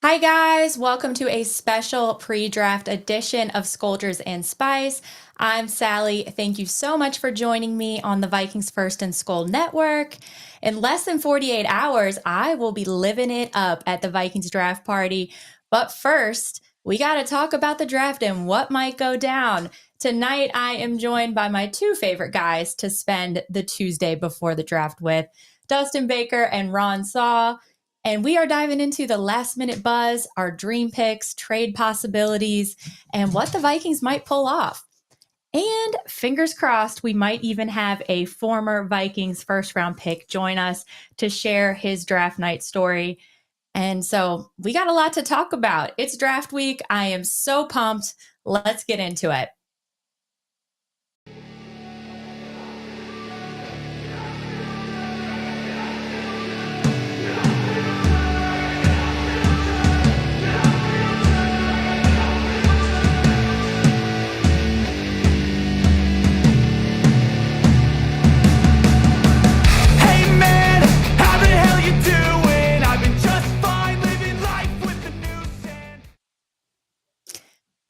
Hi, guys. Welcome to a special pre draft edition of Skoldiers and Spice. I'm Sally. Thank you so much for joining me on the Vikings First and SKOL Network. In less than 48 hours, I will be living it up at the Vikings draft party. But first, we got to talk about the draft and what might go down. Tonight, I am joined by my two favorite guys to spend the Tuesday before the draft with Dustin Baker and Raun Sawh. And we are diving into the last minute buzz, our dream picks, trade possibilities, and what the Vikings might pull off. And fingers crossed, we might even have a former Vikings first round pick join us to share his draft night story. And so we got a lot to talk about. It's draft week. I am so pumped. Let's get into it.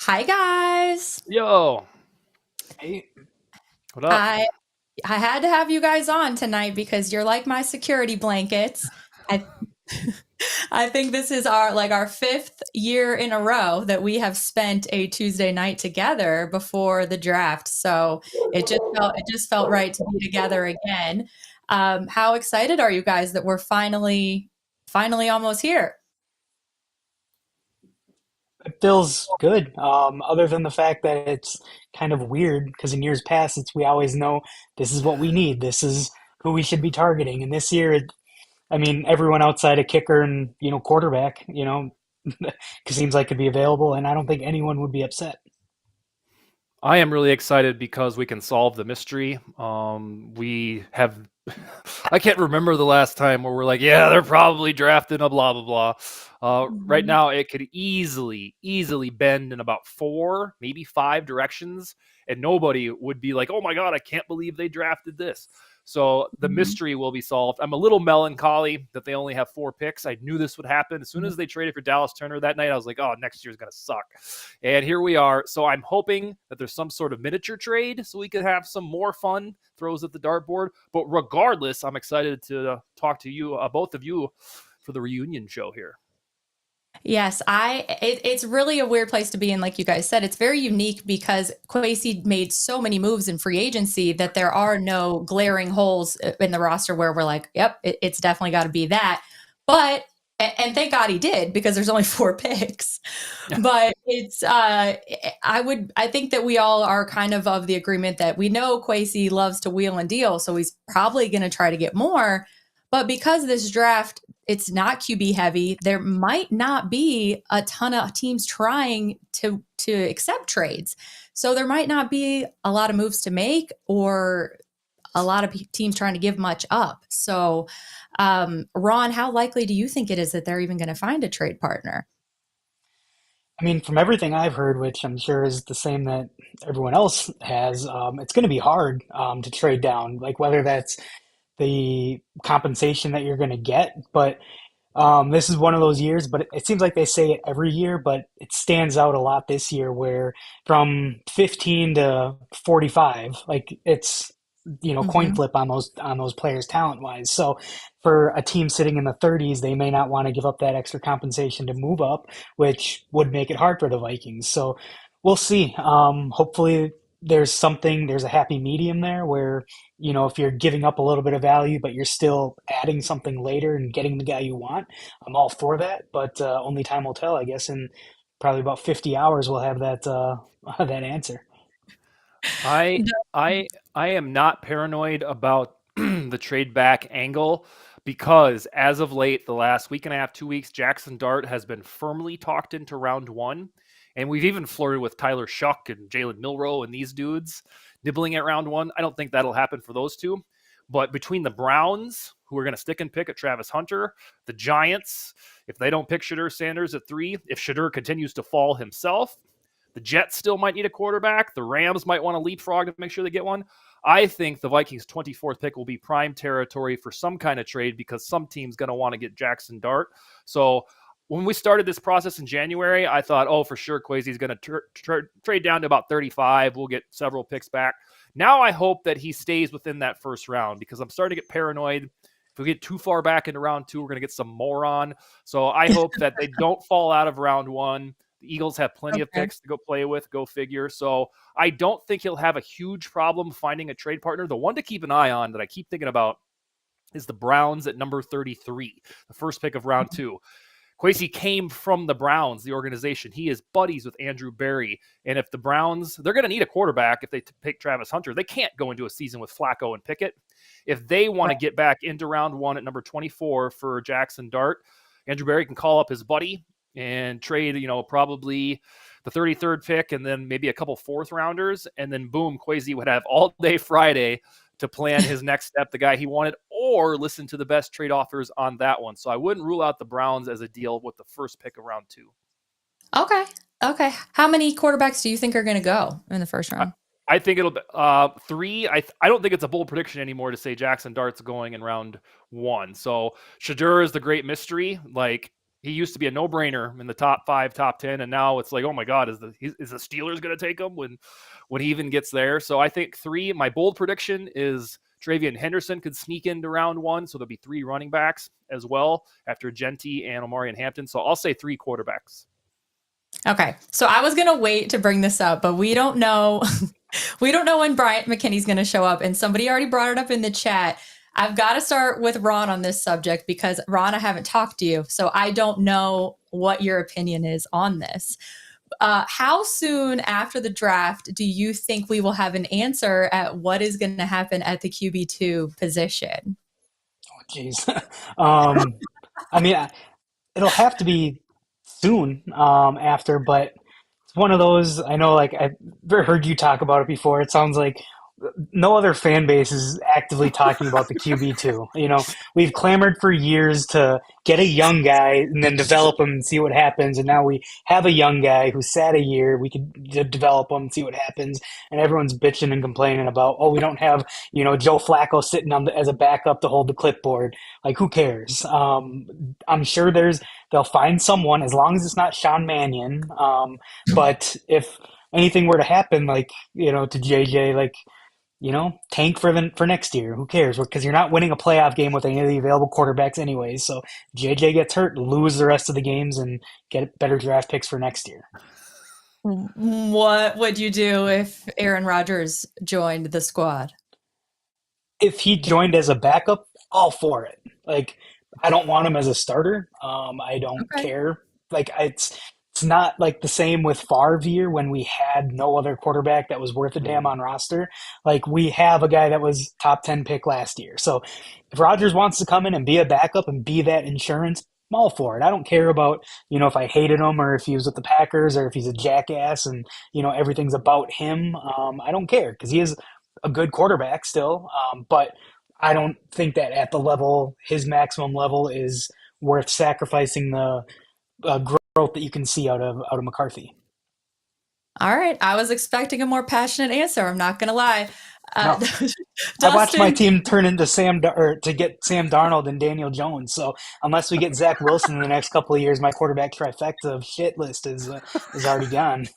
Hi, guys. Yo. Hey. What up? I had to have you guys on tonight because you're like my security blankets. I I think this is our fifth year in a row that we have spent a Tuesday night together before the draft. So it just felt right to be together again. How excited are you guys that we're finally almost here? It feels good. Other than the fact that it's kind of weird because in years past, we always know this is what we need. This is who we should be targeting. And this year, everyone outside of kicker and quarterback, seems like could be available, and I don't think anyone would be upset. I am really excited because we can solve the mystery. We have, I can't remember the last time where we're like, yeah, they're probably drafting a blah, blah, blah. Right Mhm. now, it could easily bend in about 4, maybe 5 directions, and nobody would be like, oh my God, I can't believe they drafted this. So the Mhm. mystery will be solved. I'm a little melancholy that they only have 4 picks. I knew this would happen. As soon as they traded for Dallas Turner that night, I was like, oh, next year's going to suck. And here we are. So I'm hoping that there's some sort of miniature trade so we could have some more fun throws at the dartboard. But regardless, I'm excited to talk to you, both of you, for the reunion show here. Yes, it's really a weird place to be in, like you guys said. It's very unique because Kwesi made so many moves in free agency that there are no glaring holes in the roster where we're like, yep, it's definitely got to be that. But and thank God he did because there's only 4 picks. But I think that we all are kind of the agreement that we know Kwesi loves to wheel and deal, so he's probably going to try to get more. But because this draft it's not QB heavy, there might not be a ton of teams trying to accept trades. So there might not be a lot of moves to make or a lot of teams trying to give much up. So, Raun, how likely do you think it is that they're even going to find a trade partner? From everything I've heard, which I'm sure is the same that everyone else has, it's going to be hard to trade down, like whether that's the compensation that you're going to get. But this is one of those years, but it seems like they say it every year, but it stands out a lot this year where from 15 to 45, like it's, coin Mm-hmm. flip on those players talent wise. So for a team sitting in the 30s, they may not want to give up that extra compensation to move up, which would make it hard for the Vikings. So we'll see. Hopefully there's a happy medium there where if you're giving up a little bit of value, but you're still adding something later and getting the guy you want, I'm all for that. But only time will tell, I guess. In probably about 50 hours, we'll have that that answer. I I am not paranoid about the trade back angle because as of late, the last week and a half, 2 weeks, Jackson Dart has been firmly talked into round one. And we've even flirted with Tyler Shuck and Jalen Milroe and these dudes nibbling at round one. I don't think that'll happen for those two. But between the Browns, who are going to stick and pick at Travis Hunter, the Giants, if they don't pick Shadur Sanders at 3, if Shadur continues to fall himself, the Jets still might need a quarterback. The Rams might want to leapfrog to make sure they get one. I think the Vikings' 24th pick will be prime territory for some kind of trade because some team's going to want to get Jackson Dart. So when we started this process in January, I thought, oh, for sure, Kwesi's going to trade down to about 35. We'll get several picks back. Now I hope that he stays within that first round because I'm starting to get paranoid. If we get too far back into round 2, we're going to get some moron. So I hope that they don't fall out of round 1. The Eagles have plenty of picks to go play with, go figure. So I don't think he'll have a huge problem finding a trade partner. The one to keep an eye on that I keep thinking about is the Browns at number 33, the first pick of round 2. Kwesi came from the Browns, the organization. He is buddies with Andrew Berry. And if the Browns, they're going to need a quarterback if they pick Travis Hunter. They can't go into a season with Flacco and Pickett. If they want to get back into round 1 at number 24 for Jackson Dart, Andrew Berry can call up his buddy and trade, probably the 33rd pick and then maybe a couple 4th rounders. And then boom, Kwesi would have all day Friday to plan his next step, the guy he wanted, or listen to the best trade offers on that one. So I wouldn't rule out the Browns as a deal with the first pick of round 2. Okay. How many quarterbacks do you think are going to go in the first round? I think it'll be 3. I don't think it's a bold prediction anymore to say Jackson Dart's going in round 1. So Shadur is the great mystery. Like, he used to be a no-brainer in the top 5, top 10, and now it's like, oh my God, is the Steelers going to take him when he even gets there? So I think 3. My bold prediction is Travian Henderson could sneak into round 1, so there'll be 3 running backs as well after Genty and Omarion Hampton. So I'll say 3 quarterbacks. Okay, so I was going to wait to bring this up, but we don't know. We don't know when Bryant McKinney's going to show up, and somebody already brought it up in the chat. I've got to start with Raun on this subject because, Raun, I haven't talked to you, so I don't know what your opinion is on this. How soon after the draft do you think we will have an answer at what is going to happen at the QB2 position? Oh, geez. I mean, it'll have to be soon after, but it's one of those, I know, like, I've heard you talk about it before. It sounds like no other fan base is actively talking about the QB2. We've clamored for years to get a young guy and then develop him and see what happens. And now we have a young guy who sat a year. We could develop him and see what happens. And everyone's bitching and complaining about, we don't have, Joe Flacco sitting as a backup to hold the clipboard. Like, who cares? I'm sure they'll find someone as long as it's not Sean Mannion. But if anything were to happen, like, to JJ, like, tank for next year. Who cares? Because you're not winning a playoff game with any of the available quarterbacks anyways. So JJ gets hurt, lose the rest of the games, and get better draft picks for next year. What would you do if Aaron Rodgers joined the squad? If he joined as a backup, all for it. Like, I don't want him as a starter. I don't care. Like, it's not like the same with Favre year when we had no other quarterback that was worth a damn on roster. Like, we have a guy that was top 10 pick last year. So if Rodgers wants to come in and be a backup and be that insurance, I'm all for it. I don't care about, if I hated him or if he was with the Packers or if he's a jackass and, everything's about him. I don't care because he is a good quarterback still. But I don't think that at the level, his maximum level is worth sacrificing the growth that you can see out of McCarthy. All right. I was expecting a more passionate answer. I'm not going to lie. No. I watched my team turn into to get Sam Darnold and Daniel Jones. So unless we get Zach Wilson in the next couple of years, my quarterback trifecta of shit list is already gone.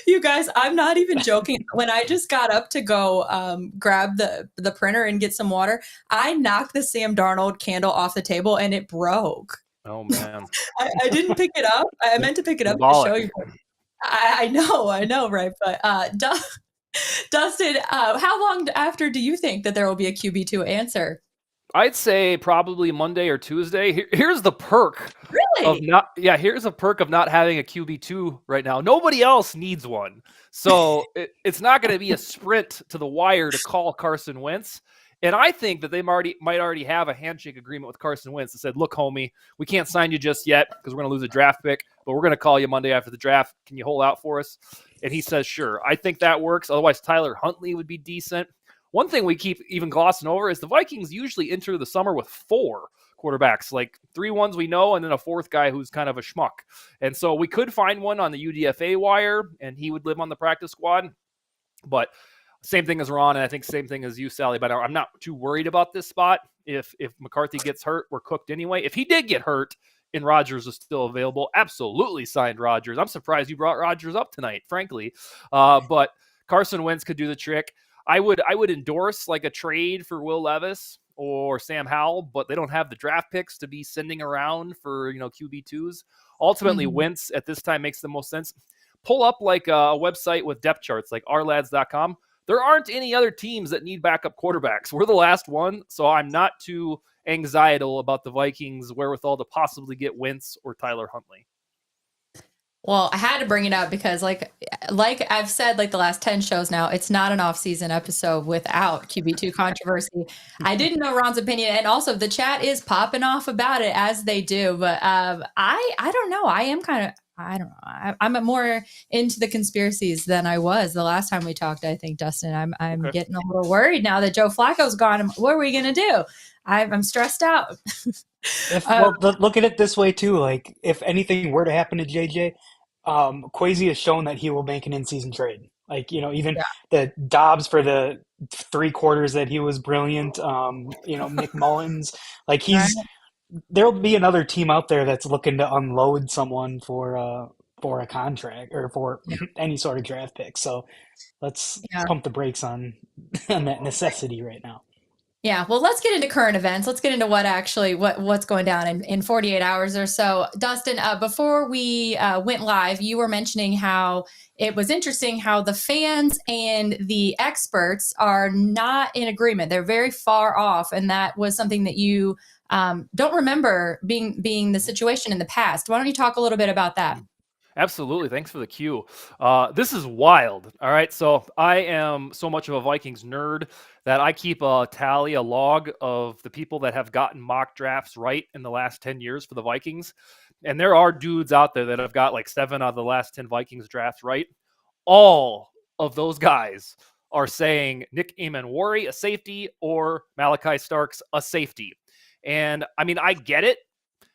You guys, I'm not even joking. When I just got up to go grab the printer and get some water, I knocked the Sam Darnold candle off the table and it broke. Oh, man. I didn't pick it up. I meant to pick it up to show you. I know, right? But Dustin, how long after do you think that there will be a QB2 answer? I'd say probably Monday or Tuesday. Here's the perk. Really? Here's a perk of not having a QB2 right now. Nobody else needs one. So it's not going to be a sprint to the wire to call Carson Wentz. And I think that they might already have a handshake agreement with Carson Wentz that said, look, homie, we can't sign you just yet because we're going to lose a draft pick, but we're going to call you Monday after the draft. Can you hold out for us? And he says, sure. I think that works. Otherwise, Tyler Huntley would be decent. One thing we keep even glossing over is the Vikings usually enter the summer with 4 quarterbacks, like 3 ones we know, and then a 4th guy who's kind of a schmuck. And so we could find one on the UDFA wire, and he would live on the practice squad. But same thing as Raun, and I think same thing as you, Sally. But I'm not too worried about this spot. If McCarthy gets hurt, we're cooked anyway. If he did get hurt and Rodgers was still available, absolutely signed Rodgers. I'm surprised you brought Rodgers up tonight, frankly. But Carson Wentz could do the trick. I would endorse like a trade for Will Levis or Sam Howell, but they don't have the draft picks to be sending around for QB2s. Ultimately, Mhm. Wentz at this time makes the most sense. Pull up like a website with depth charts, like ourlads.com. There aren't any other teams that need backup quarterbacks. We're the last one, so I'm not too anxietal about the Vikings' wherewithal to possibly get Wentz or Tyler Huntley. Well, I had to bring it up because like I've said like the last 10 shows now, it's not an off-season episode without QB2 controversy. I didn't know Ron's opinion, and also the chat is popping off about it as they do, but I don't know. I am kind of I don't know. I'm more into the conspiracies than I was the last time we talked. I think, Dustin, I'm Okay. getting a little worried now that Joe Flacco's gone. What are we gonna do? I'm stressed out. Look at it this way too. Like, if anything were to happen to JJ, Kwesi has shown that he will make an in-season trade. Like, even Yeah, the Dobbs for the 3 quarters that he was brilliant. Nick Mullins, like right. there'll be another team out there that's looking to unload someone for a contract or for Yeah, any sort of draft pick. So let's yeah. pump the brakes on on that necessity right now. Yeah, well, let's get into current events. Let's get into what's going down in 48 hours or so. Dustin, before we went live, you were mentioning how it was interesting how the fans and the experts are not in agreement. They're very far off, and that was something that you don't remember being the situation in the past. Why don't you talk a little bit about that? Absolutely. Thanks for the cue. This is wild. All right. So I am so much of a Vikings nerd that I keep a log of the people that have gotten mock drafts right in the last 10 years for the Vikings. And there are dudes out there that have got like 7 out of the last 10 Vikings drafts right. All of those guys are saying Nick Emanwari, a safety, or Malachi Starks, a safety. And I mean, I get it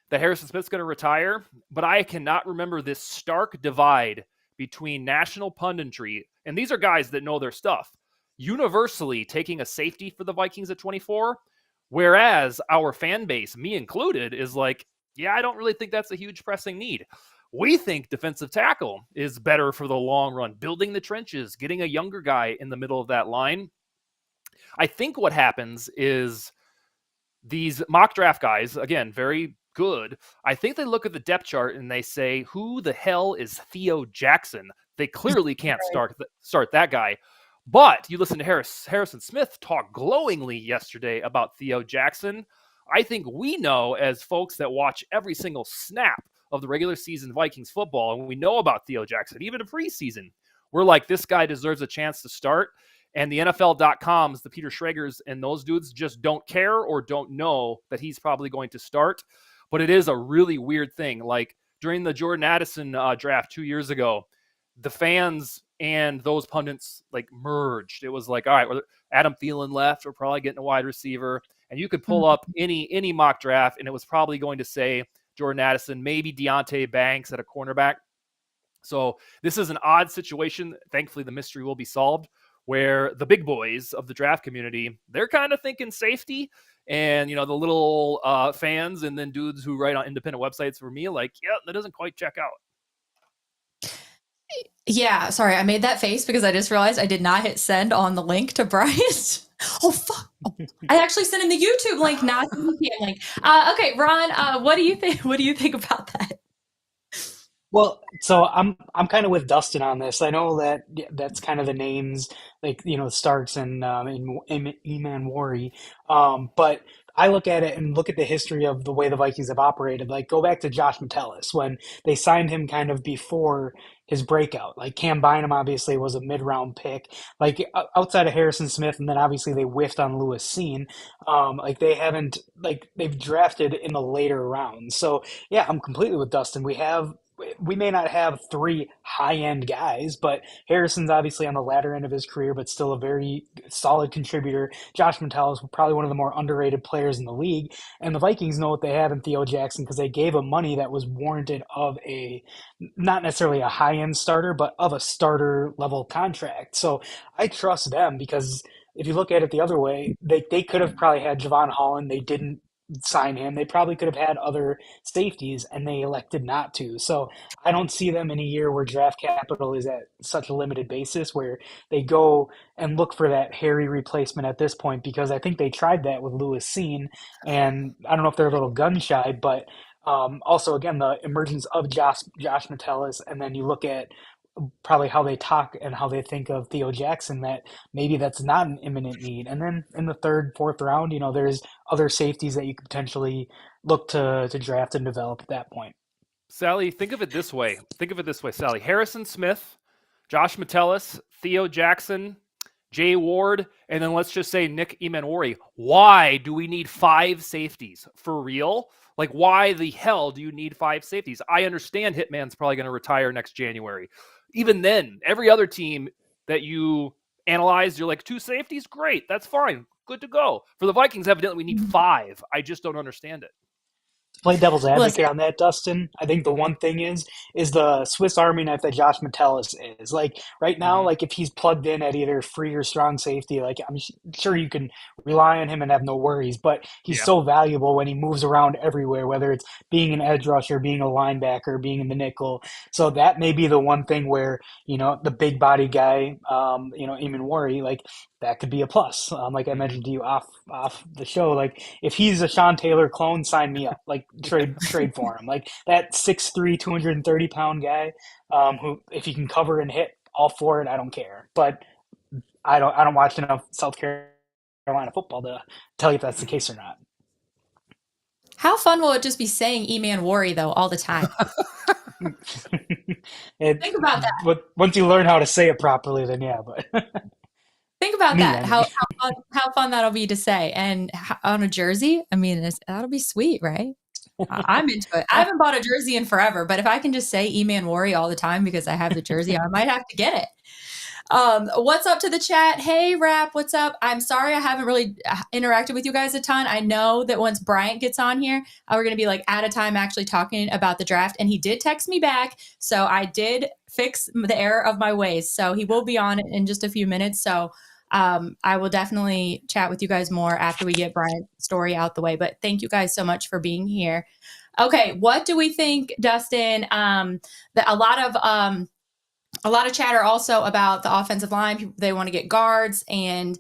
that Harrison Smith's going to retire, but I cannot remember this stark divide between national punditry, and these are guys that know their stuff, universally taking a safety for the Vikings at 24, whereas our fan base, me included, is like, yeah, I don't really think that's a huge pressing need. We think defensive tackle is better for the long run, building the trenches, getting a younger guy in the middle of that line. I think what happens is these mock draft guys, again, very good. I think they look at the depth chart and they say, who the hell is Theo Jackson? They clearly can't start that guy. But you listen to Harrison Smith talk glowingly yesterday about Theo Jackson. I think we know, as folks that watch every single snap of the regular season Vikings football, and we know about Theo Jackson, even in preseason, we're like, this guy deserves a chance to start. And the NFL.coms, the Peter Schraegers and those dudes just don't care or don't know that he's probably going to start. But it is a really weird thing. Like during the Jordan Addison draft 2 years ago, the fans and those pundits like merged. It was like, all right, Adam Thielen left. We're probably getting a wide receiver. And you could pull up any mock draft, and it was probably going to say Jordan Addison, maybe Deontay Banks at a cornerback. So this is an odd situation. Thankfully, the mystery will be solved, where the big boys of the draft community, they're kind of thinking safety. And, the little fans and then dudes who write on independent websites for me, like, yeah, that doesn't quite check out. Yeah, sorry, I made that face because I just realized I did not hit send on the link to Bryce. Oh fuck! Oh, I actually sent him the YouTube link, not the VPN link. Okay, Ron, what do you think? What do you think about that? Well, so I'm kind of with Dustin on this. I know that that's kind of the names, like Starks and Eman Wari, but I look at it and look at the history of the way the Vikings have operated. Like, go back to Josh Metellus when they signed him kind of before his breakout. Like, Cam Bynum obviously was a mid-round pick. Like, outside of Harrison Smith, and then obviously they whiffed on Lewis Seen. Like, they haven't, like, they've drafted in the later rounds. So yeah, I'm completely with Dustin. We may not have 3 high-end guys, but Harrison's obviously on the latter end of his career, but still a very solid contributor. Josh Metellus is probably one of the more underrated players in the league, and the Vikings know what they have in Theo Jackson because they gave him money that was warranted of a, not necessarily a high-end starter, but of a starter level contract. So I trust them because if you look at it the other way, they could have probably had Javon Holland. They didn't sign him. They probably could have had other safeties, and they elected not to. So I don't see them in a year where draft capital is at such a limited basis where they go and look for that hairy replacement at this point, because I think they tried that with Lewis Seen, and I don't know if they're a little gun shy, but also again the emergence of Josh Metellus, and then you look at probably how they talk and how they think of Theo Jackson, that maybe that's not an imminent need. And then in the third, fourth round, there's other safeties that you could potentially look to draft and develop at that point. Sally, think of it this way. Sally. Harrison Smith, Josh Metellus, Theo Jackson, Jay Ward, and then let's just say Nick Emanwori. Why do we need 5 safeties? For real? Like, why the hell do you need 5 safeties? I understand Hitman's probably going to retire next January. Even then, every other team that you analyze, you're like, 2 safeties? Great. That's fine. Good to go. For the Vikings, evidently, we need 5. I just don't understand it. To play devil's advocate Listen. on that, Dustin, I think the one thing is the Swiss Army knife that Josh Metellus is. Like right now, like if he's plugged in at either free or strong safety, like I'm sure you can rely on him and have no worries. But he's so valuable when he moves around everywhere, whether it's being an edge rusher, being a linebacker, being in the nickel. So that may be the one thing where the big body guy, Eamon like that could be a plus. Like I mentioned to you off the show, like if he's a Sean Taylor clone, sign me up. Like trade for him. Like that 6'3", 230-pound guy, who if he can cover and hit, all for it. I don't care. But I don't watch enough South Carolina football to tell you if that's the case or not. How fun will it just be saying Emanwori though all the time? Think about that. Once you learn how to say it properly, then yeah. But think about that. How fun that'll be to say, and on a jersey. I mean, that'll be sweet, right? I'm into it. I haven't bought a jersey in forever, but if I can just say Emanwori all the time because I have the jersey, I might have to get it. What's up to the chat? Hey, Rap, what's up? I'm sorry I haven't really interacted with you guys a ton. I know that once Bryant gets on here, we're going to be like out of time actually talking about the draft. And he did text me back. So I did fix the error of my ways. So he will be on in just a few minutes. So I will definitely chat with you guys more after we get Bryant's story out the way. But thank you guys so much for being here. Okay, what do we think, Dustin? That a lot of chatter also about the offensive line. They want to get guards and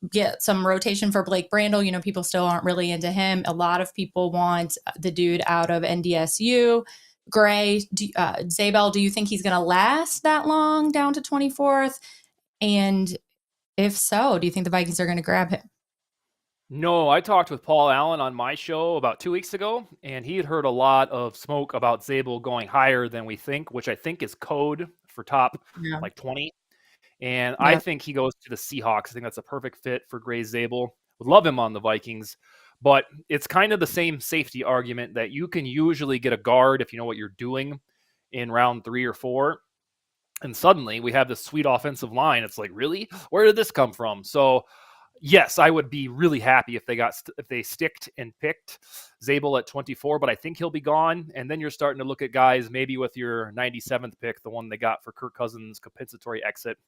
get some rotation for Blake Brandel. People still aren't really into him. A lot of people want the dude out of NDSU. Gray, Zabel, do you think he's going to last that long down to 24th? And if so, do you think the Vikings are going to grab him? No, I talked with Paul Allen on my show about 2 weeks ago, and he had heard a lot of smoke about Zabel going higher than we think, which I think is code for top 20. And I think he goes to the Seahawks. I think that's a perfect fit for Gray Zabel. Would love him on the Vikings, but it's kind of the same safety argument that you can usually get a guard if you know what you're doing in round 3 or 4. And suddenly we have this sweet offensive line. It's like, really? Where did this come from? So yes, I would be really happy if they sticked and picked Zabel at 24, but I think he'll be gone. And then you're starting to look at guys maybe with your 97th pick, the one they got for Kirk Cousins' compensatory exit.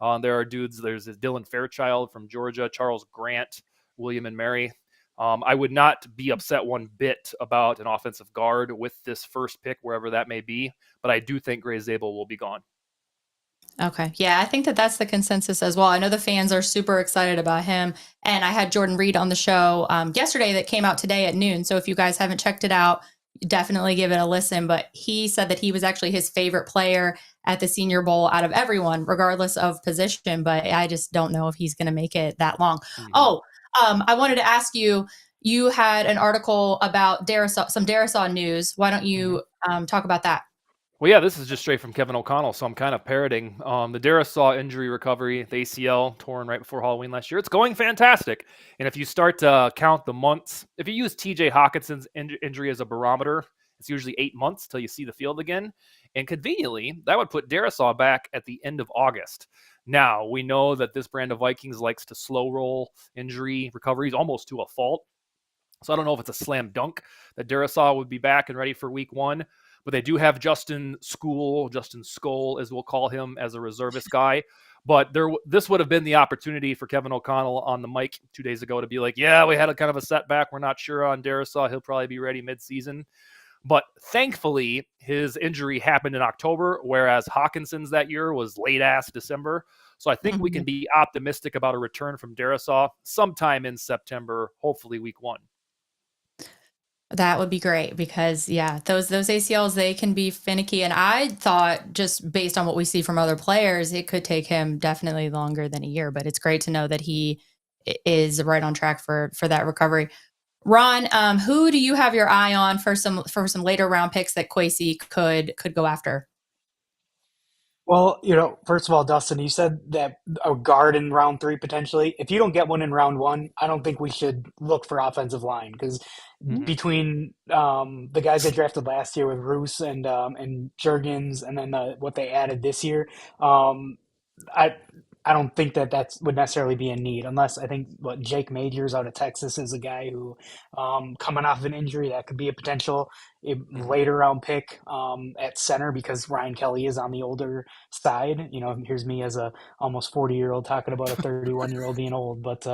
There are dudes. There's Dylan Fairchild from Georgia, Charles Grant, William and Mary. I would not be upset one bit about an offensive guard with this first pick, wherever that may be. But I do think Gray Zabel will be gone. Okay. Yeah, I think that's the consensus as well. I know the fans are super excited about him. And I had Jordan Reed on the show yesterday that came out today at noon. So if you guys haven't checked it out, definitely give it a listen. But he said that he was actually his favorite player at the Senior Bowl out of everyone, regardless of position. But I just don't know if he's going to make it that long. Mm-hmm. I wanted to ask you, you had an article about some Darrisaw news. Why don't you talk about that? Well, yeah, this is just straight from Kevin O'Connell, so I'm kind of parroting. The Darrisaw injury recovery, the ACL torn right before Halloween last year, it's going fantastic. And if you start to count the months, if you use TJ Hawkinson's injury as a barometer, it's usually 8 months till you see the field again. And conveniently, that would put Darrisaw back at the end of August. Now, we know that this brand of Vikings likes to slow roll injury recoveries almost to a fault. So I don't know if it's a slam dunk that Darrisaw would be back and ready for week 1. But they do have Justin SKOL, as we'll call him, as a reservist guy. But this would have been the opportunity for Kevin O'Connell on the mic 2 days ago to be like, yeah, we had a kind of a setback. We're not sure on Darisaw. He'll probably be ready mid-season. But thankfully, his injury happened in October, whereas Hawkinson's that year was late-ass December. So I think we can be optimistic about a return from Darisaw sometime in September, hopefully week 1. That would be great because, yeah, those ACLs, they can be finicky. And I thought, just based on what we see from other players, it could take him definitely longer than a year. But it's great to know that he is right on track for that recovery. Raun, who do you have your eye on for some later round picks that Kwesi could go after? Well, first of all, Dustin, you said that a guard in round 3 potentially. If you don't get one in round 1, I don't think we should look for offensive line because between the guys they drafted last year with Roos and Jurgens, and then what they added this year, I don't think that would necessarily be a need, unless I think Jake Majors out of Texas is a guy who, coming off of an injury, that could be a potential later round pick at center because Ryan Kelly is on the older side. Here's me as a almost 40-year-old talking about a 31-year-old being old, but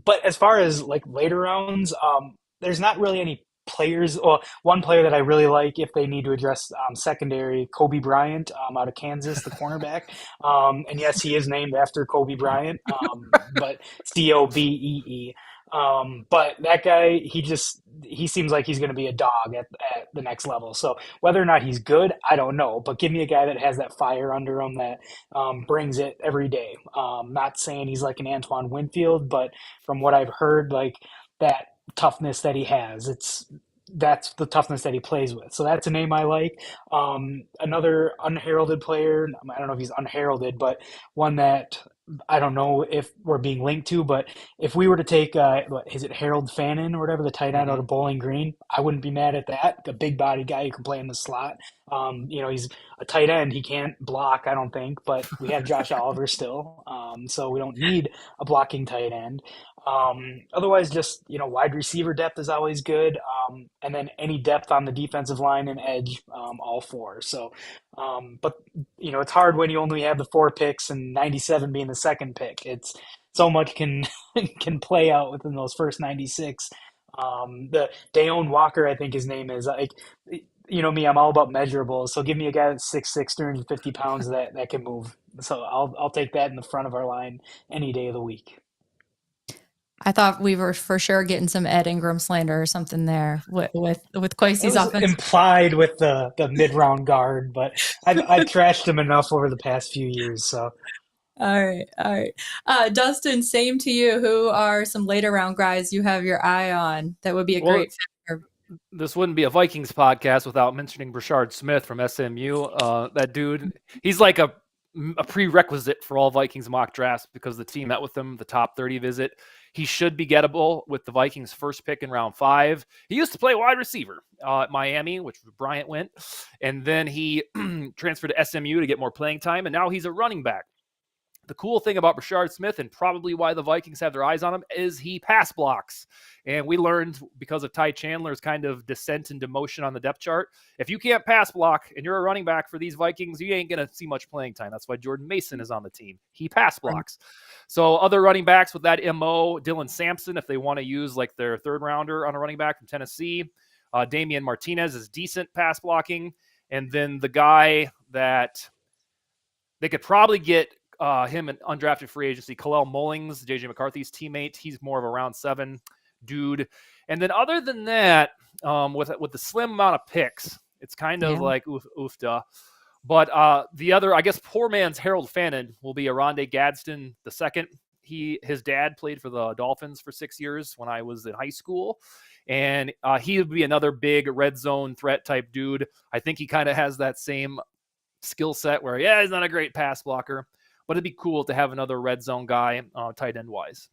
but as far as like later rounds, there's not really any players. Well, one player that I really like if they need to address secondary, Kobe Bryant out of Kansas, the cornerback. And yes, he is named after Kobe Bryant, but Cobee. But that guy, he seems like he's going to be a dog at the next level. So whether or not he's good, I don't know. But give me a guy that has that fire under him that brings it every day. Not saying he's like an Antoine Winfield, but from what I've heard, like that toughness that he has, that's the toughness that he plays with. So that's a name I like. Another unheralded player, I don't know if he's unheralded, but one that I don't know if we're being linked to, but if we were to take, is it Harold Fannin or whatever, the tight end out of Bowling Green, I wouldn't be mad at that. A big body guy who can play in the slot. He's a tight end. He can't block, I don't think, but we have Josh Oliver still. So we don't need a blocking tight end. Otherwise, just, wide receiver depth is always good. And then any depth on the defensive line and edge, all 4. So, but it's hard when you only have the 4 picks and 97 being the second pick. It's so much can play out within those first 96. The Dayon Walker, I think his name is, like, me, I'm all about measurables. So give me a guy that's 6'6", 350 pounds that can move. So I'll take that in the front of our line any day of the week. I thought we were for sure getting some Ed Ingram slander or something there with Kwesi's offense. Implied with the mid-round guard, but I've trashed him enough over the past few years. So, all right. Dustin, same to you. Who are some later round guys you have your eye on that would be a great fit? This wouldn't be a Vikings podcast without mentioning Brashard Smith from SMU. That dude, he's like a prerequisite for all Vikings mock drafts because the team met with him, the top 30 visit. He should be gettable with the Vikings' first pick in round 5. He used to play wide receiver at Miami, which Bryant went. And then he transferred to SMU to get more playing time. And now he's a running back. The cool thing about Brashard Smith, and probably why the Vikings have their eyes on him, is he pass blocks. And we learned because of Ty Chandler's kind of descent and demotion on the depth chart, if you can't pass block and you're a running back for these Vikings, you ain't going to see much playing time. That's why Jordan Mason is on the team. He pass blocks. So other running backs with that MO, Dylan Sampson, if they want to use like their third rounder on a running back from Tennessee. Damian Martinez is decent pass blocking. And then the guy that they could probably get him an undrafted free agency, Kalel Mullings, JJ McCarthy's teammate. He's more of a round 7 dude. And then other than that, with the slim amount of picks, it's kind of like oofda. But the other, I guess, poor man's Harold Fannin will be Aronde Gadsden II. His dad played for the Dolphins for 6 years when I was in high school. And he would be another big red zone threat type dude. I think he kind of has that same skill set where, he's not a great pass blocker. But it'd be cool to have another red zone guy, tight end wise.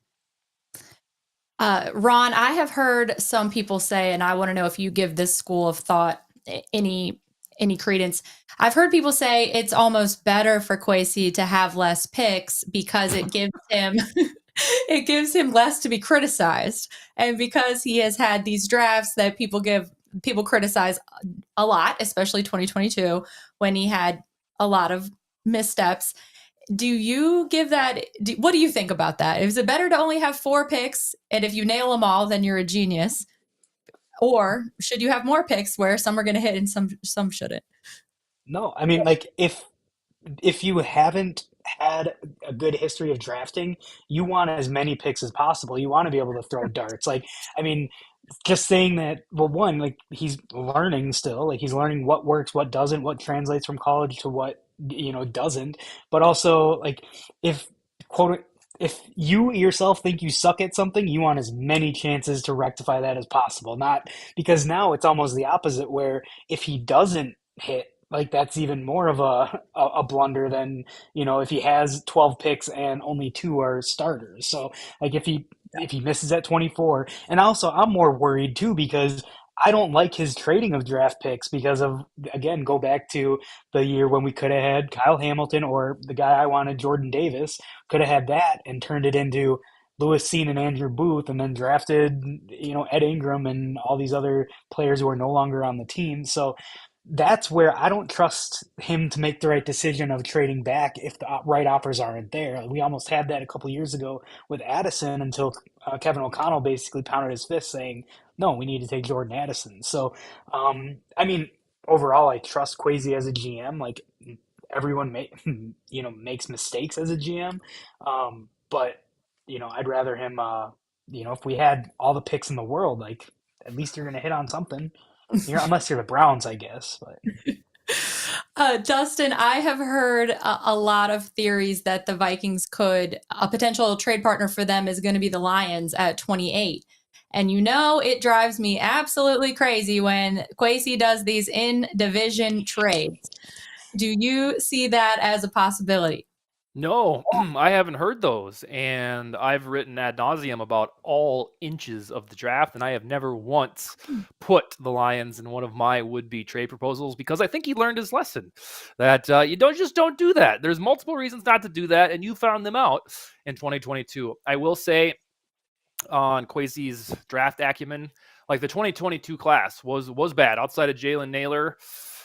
Raun, I have heard some people say, and I want to know if you give this school of thought any credence. I've heard people say it's almost better for Kwesi to have less picks because it gives him less to be criticized, and because he has had these drafts that people criticize a lot, especially 2022 when he had a lot of missteps. Do you give that? What do you think about that? Is it better to only have 4 picks, and if you nail them all, then you're a genius? Or should you have more picks where some are going to hit and some shouldn't? No, I mean, like if you haven't had a good history of drafting, you want as many picks as possible. You want to be able to throw darts. Like, I mean, just saying that, well, one, like he's learning still, like he's learning what works, what doesn't, what translates from college to what, doesn't. But also, like, if quote, if you yourself think you suck at something, you want as many chances to rectify that as possible. Not because now it's almost the opposite, where if he doesn't hit, like that's even more of a blunder than if he has 12 picks and only two are starters. So like if he misses at 24, and also I'm more worried too because I don't like his trading of draft picks because of, again, go back to the year when we could have had Kyle Hamilton, or the guy I wanted, Jordan Davis, could have had that and turned it into Lewis Seen and Andrew Booth, and then drafted Ed Ingram and all these other players who are no longer on the team. So that's where I don't trust him to make the right decision of trading back if the right offers aren't there. We almost had that a couple years ago with Addison until Kevin O'Connell basically pounded his fist saying, no, we need to take Jordan Addison. So, I mean, overall, I trust Kwesi as a GM. Like, everyone makes mistakes as a GM. But, I'd rather him, if we had all the picks in the world, like, at least you're going to hit on something. Unless you're the Browns, I guess. But Dustin, I have heard a lot of theories that the Vikings a potential trade partner for them is going to be the Lions at 28. And it drives me absolutely crazy when Kwesi does these in-division trades. Do you see that as a possibility? No, I haven't heard those, and I've written ad nauseum about all inches of the draft, and I have never once put the Lions in one of my would-be trade proposals because I think he learned his lesson that you don't do that. There's multiple reasons not to do that, and you found them out in 2022. I will say on Kwesi's draft acumen, like the 2022 class was bad outside of Jalen Naylor.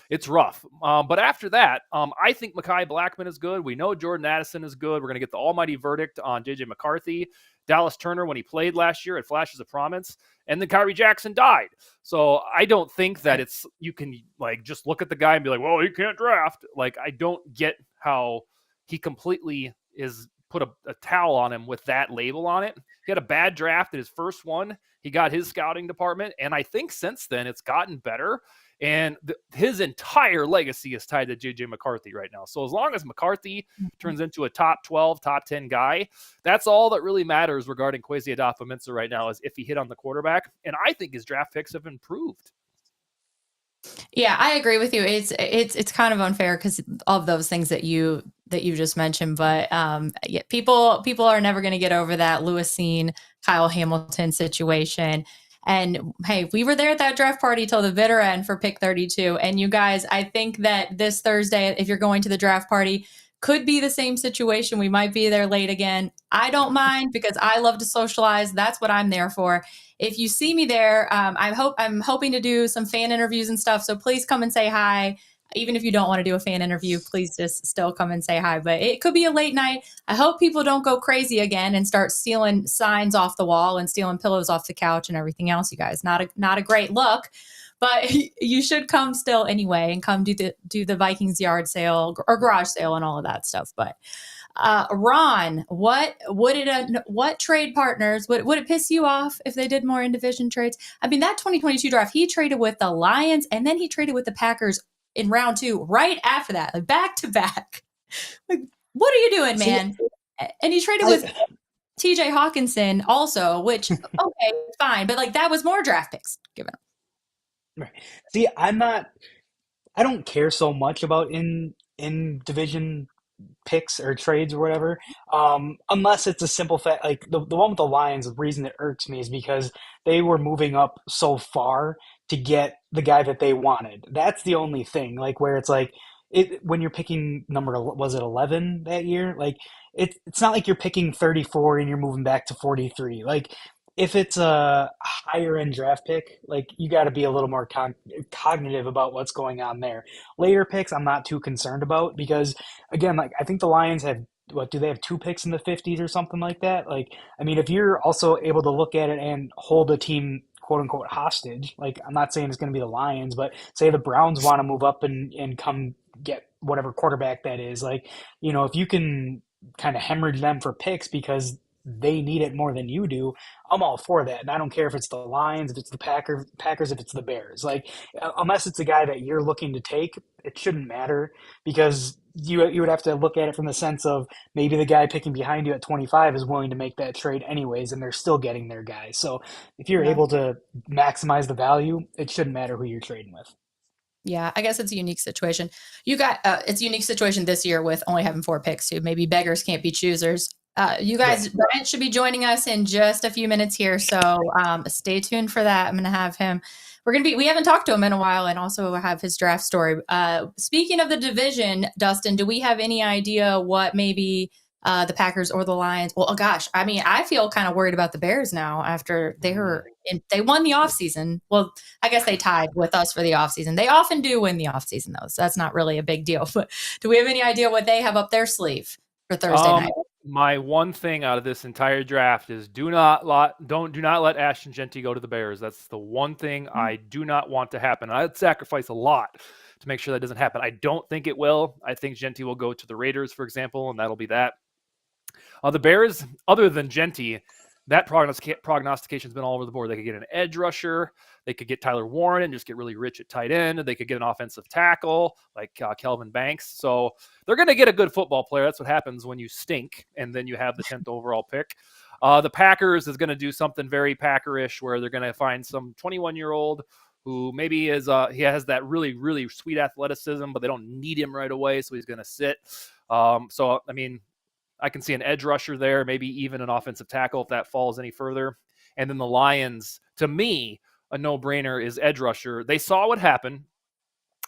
It's rough. But after that, I think Mekhi Blackmon is good. We know Jordan Addison is good. We're going to get the almighty verdict on J.J. McCarthy. Dallas Turner, when he played last year, it flashes of promise. And then Kyrie Jackson died. So I don't think that you can like just look at the guy and be like, well, he can't draft. Like, I don't get how he completely is put a towel on him with that label on it. He had a bad draft in his first one. He got his scouting department. And I think since then it's gotten better. And his entire legacy is tied to J.J. McCarthy right now. So as long as McCarthy turns into a top 12, top 10 guy, that's all that really matters regarding Kwesi Adofo-Mensah right now, is if he hit on the quarterback. And I think his draft picks have improved. Yeah, I agree with you. It's kind of unfair because of those things that you just mentioned. But yeah, people are never going to get over that Lewis Seen, Kyle Hamilton situation. And hey, we were there at that draft party till the bitter end for pick 32. And you guys, I think that this Thursday, if you're going to the draft party, could be the same situation. We might be there late again. I don't mind because I love to socialize. That's what I'm there for. If you see me there, I'm hoping to do some fan interviews and stuff. So please come and say hi. Even if you don't want to do a fan interview, please just still come and say hi. But it could be a late night. I hope people don't go crazy again and start stealing signs off the wall and stealing pillows off the couch and everything else, you guys. Not a great look. But you should come still anyway and come do the Vikings yard sale or garage sale and all of that stuff. But Raun, what trade partners would it piss you off if they did more in division trades? I mean, that 2022 draft, he traded with the Lions and then he traded with the Packers in round 2 right after that, like back to back. Like, what are you doing, man? And he traded with TJ Hawkinson also, which okay, fine, but like that was more draft picks given up. right. See, I don't care so much about in division picks or trades or whatever, unless it's a simple fact. Like the one with the Lions, the reason it irks me is because they were moving up so far to get the guy that they wanted. That's the only thing. Like where it's like when you're picking was it 11 that year? Like it's not like you're picking 34 and you're moving back to 43. Like if it's a higher end draft pick, like you got to be a little more cognitive about what's going on there. Later picks, I'm not too concerned about because, again, like I think the Lions have what do they have 2 picks in the 50s or something like that? Like, I mean, if you're also able to look at it and hold a team quote unquote hostage, like I'm not saying it's going to be the Lions, but say the Browns want to move up and come get whatever quarterback that is, like, if you can kind of hemorrhage them for picks because they need it more than you do, I'm all for that. And I don't care if it's the Lions, if it's the Packers, if it's the Bears. Like, unless it's a guy that you're looking to take, it shouldn't matter because you would have to look at it from the sense of maybe the guy picking behind you at 25 is willing to make that trade anyways, and they're still getting their guy. So if you're Yeah. able to maximize the value, it shouldn't matter who you're trading with. Yeah, I guess it's a unique situation. You got it's a unique situation this year with only having 4 picks too. Maybe beggars can't be choosers. You guys, Right. Brent should be joining us in just a few minutes here, so stay tuned for that. I'm going to have him. We haven't talked to him in a while, and also have his draft story. Speaking of the division, Dustin, do we have any idea what maybe the Packers or the Lions? Well, oh gosh, I mean, I feel kind of worried about the Bears now after they won the offseason. Well, I guess they tied with us for the offseason. They often do win the offseason, though, so that's not really a big deal. But do we have any idea what they have up their sleeve for Thursday night? My one thing out of this entire draft is do not let Ashton Genty go to the Bears. That's the one thing I do not want to happen. I'd sacrifice a lot to make sure that doesn't happen. I don't think it will. I think Genty will go to the Raiders, for example, and that'll be that. The Bears, other than Genty, that prognostication has been all over the board. They could get an edge rusher. They could get Tyler Warren and just get really rich at tight end. They could get an offensive tackle like Kelvin Banks. So they're going to get a good football player. That's what happens when you stink, and then you have the 10th overall pick. The Packers is going to do something very Packerish where they're going to find some 21-year-old who maybe he has that really, really sweet athleticism, but they don't need him right away, so he's going to sit. So, I mean, I can see an edge rusher there, maybe even an offensive tackle if that falls any further. And then the Lions, to me, a no-brainer is edge rusher. They saw what happened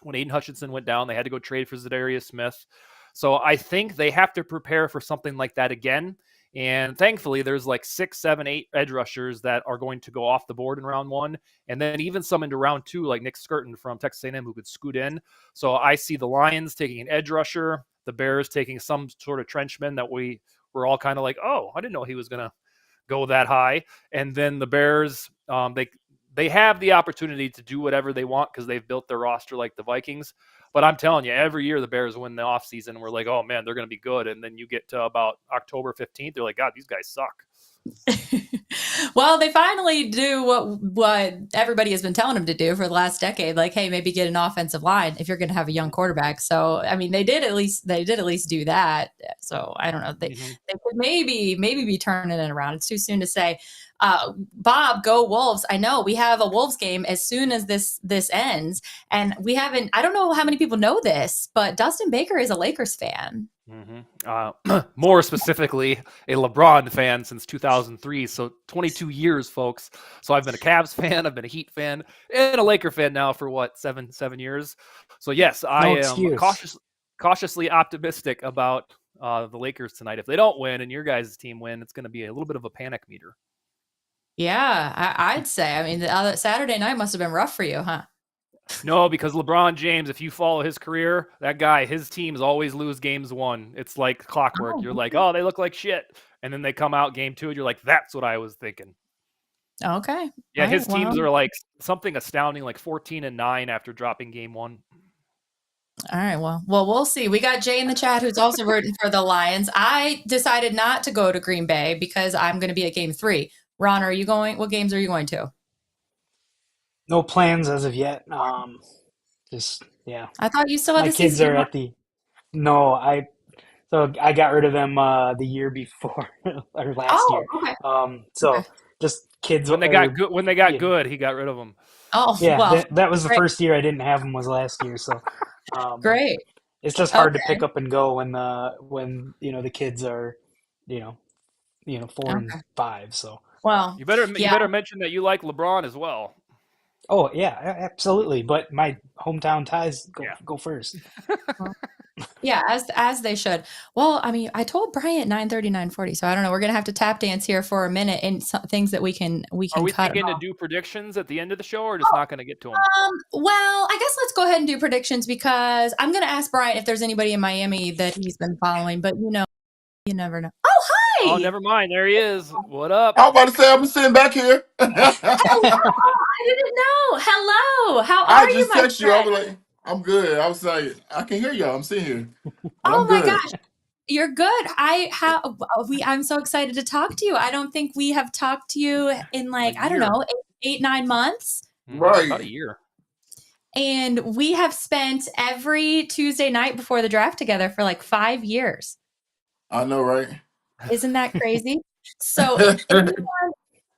when Aiden Hutchinson went down. They had to go trade for Zadarius Smith. So I think they have to prepare for something like that again. And thankfully, there's like 6, 7, 8 edge rushers that are going to go off the board in round 1. And then even some into round 2, like Nick Skirton from Texas A&M, who could scoot in. So I see the Lions taking an edge rusher, the Bears taking some sort of trenchman that we were all kind of like, oh, I didn't know he was going to go that high. And then the Bears, they have the opportunity to do whatever they want because they've built their roster like the Vikings. But I'm telling you, every year the Bears win the offseason, and we're like, oh, man, they're going to be good. And then you get to about October 15th, they're like, God, these guys suck. Well, they finally do what everybody has been telling them to do for the last decade. Like, hey, maybe get an offensive line if you're going to have a young quarterback. So, I mean, they did at least do that. So, I don't know. They could maybe be turning it around. It's too soon to say. Bob, go Wolves. I know we have a Wolves game as soon as this ends, and we haven't. I don't know how many people know this, but Dustin Baker is a Lakers fan. More specifically, a LeBron fan since 2003. So 22 years, folks. So I've been a Cavs fan, I've been a Heat fan, and a Laker fan now for what, seven years. So yes, I am cautiously optimistic about the Lakers tonight. If they don't win and your guys' team win, it's going to be a little bit of a panic meter. Yeah, I'd say. I mean, the Saturday night must have been rough for you, huh? No, because LeBron James, if you follow his career, that guy, his teams always lose games 1. It's like clockwork. You're like, oh, they look like shit. And then they come out game 2, and you're like, that's what I was thinking. Okay. Yeah, his teams are like something astounding, like 14-9 after dropping game 1. All right. Well, we'll see. We got Jay in the chat who's also rooting for the Lions. I decided not to go to Green Bay because I'm going to be at game 3. Raun, are you going? What games are you going to? No plans as of yet. Just yeah. I thought you still had My the kids season. are at the. No, I got rid of them the year before or last year. Okay. So just kids when they got good, he got rid of them. Oh, yeah, well, that was the first year I didn't have them was last year. So great. It's just hard to pick up and go when the kids are 4 and 5. So well, you better mention that you like LeBron as well. Oh yeah, absolutely. But my hometown ties Yeah. go first. Yeah, as they should. Well, I mean, I told Bryant 9:30, 9:40, so I don't know. We're gonna have to tap dance here for a minute and some things that we Are can we cut thinking to off. do predictions at the end of the show, or just not going to get to them? Well, I guess let's go ahead and do predictions because I'm gonna ask Bryant if there's anybody in Miami that he's been following, but you never know. Oh, Oh, hi! never mind. There he is. What up? I was about to say I'm sitting back here. Hello! I didn't know. Hello. How I are you, just my text you. I friend? was like, I'm good. I was like, I can hear y'all. I'm sitting here, but I'm Oh my good. gosh. You're good. I'm so excited to talk to you. I don't think we have talked to you in A like, I don't year. know, 9 months. About a Right. year. And we have spent every Tuesday night before the draft together for like 5 years. I know, right? Isn't that crazy? So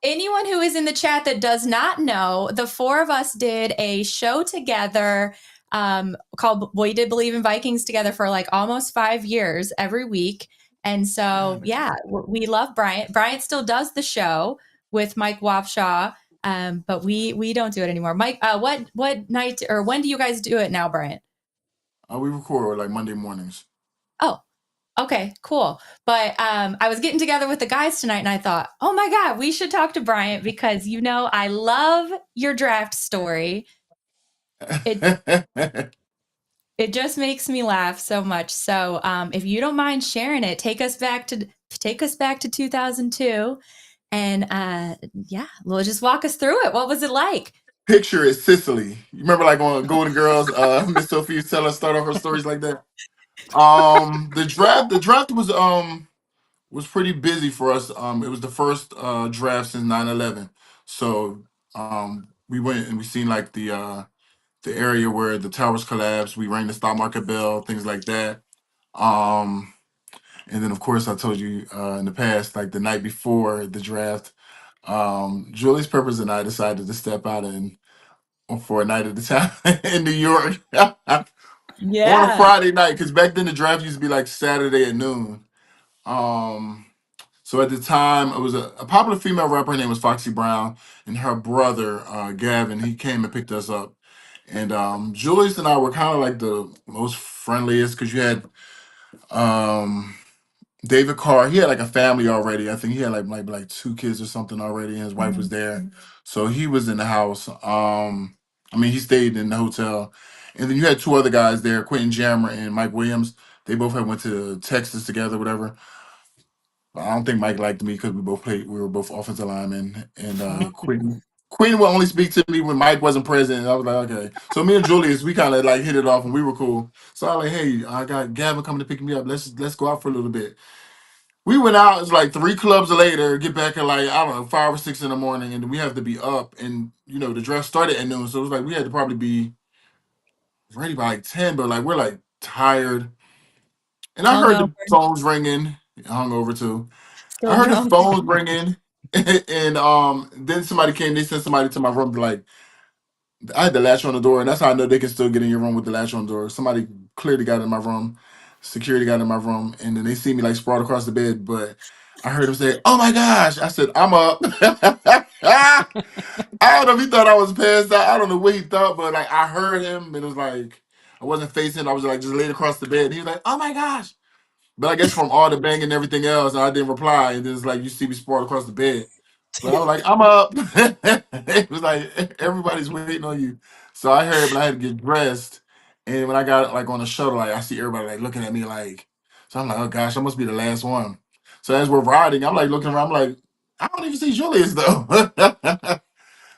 anyone who is in the chat that does not know, the four of us did a show together called We Did Believe in Vikings together for like almost 5 years every week. And so, yeah, we love Bryant. Bryant still does the show with Mike Wapshaw, but we don't do it anymore. Mike, what night or when do you guys do it now, Bryant? We record like Monday mornings. Oh, okay, cool. But I was getting together with the guys tonight and I thought, oh my God, we should talk to Bryant because I love your draft story. It it just makes me laugh so much. So if you don't mind sharing it, take us back to 2002 and yeah, well, just walk us through it. What was it like? Picture is Sicily. You remember like on Golden Girls, Miss Sophie used to tell us start off her stories like that. The draft was pretty busy for us. It was the first draft since 9/11. So we went and we seen like the area where the towers collapsed. We rang the stock market bell, things like that. Um, and then of course I told you in the past, like the night before the draft, Julius Peppers and I decided to step out and for a night at the time in New York on a Yeah. Friday night, because back then the draft used to be like Saturday at noon. Um, so at the time, it was a popular female rapper. Her name was Foxy Brown, and her brother Gavin. He came and picked us up, and Julius and I were kind of like the most friendliest because you had um, David Carr. He had like a family already. I think he had like two kids or something already, and his wife was Mhm. there, so he was in the house. I mean, he stayed in the hotel, and then you had two other guys there, Quentin Jammer and Mike Williams. They both had went to Texas together, whatever. I don't think Mike liked me because we both played. We were both offensive linemen, and Queen would only speak to me when Mike wasn't present. And I was like, okay. So me and Julius, we kind of like hit it off, and we were cool. So I was like, hey, I got Gavin coming to pick me up. Let's go out for a little bit. We went out. It's like three clubs later. Get back at like I don't know 5 or 6 in the morning, and we have to be up. And the draft started at noon, so it was like we had to probably be ready by like 10. But like we're like tired, and I heard Hungover, the phones ringing. Hungover too. I still heard the drunk. phones ringing, and then somebody came. They sent somebody to my room. Like I had the latch on the door, and that's how I know they can still get in your room with the latch on the door. Somebody clearly got in my room, security got in my room, and then they see me like sprawled across the bed. But I heard him say, "Oh my gosh!" I said, "I'm up." I don't know if he thought I was passed out. I don't know what he thought, but like I heard him, and it was like I wasn't facing. I was like just laid across the bed. And he was like, "Oh my gosh!" But I guess from all the banging and everything else, I didn't reply. And then it's like you see me sprawled across the bed. But I was like, I'm up. It was like everybody's waiting on you. So I heard, but I had to get dressed. And when I got like on the shuttle, like I see everybody like looking at me like, so I'm like, oh gosh, I must be the last one. So as we're riding, I'm like looking around, I'm like, I don't even see Julius though.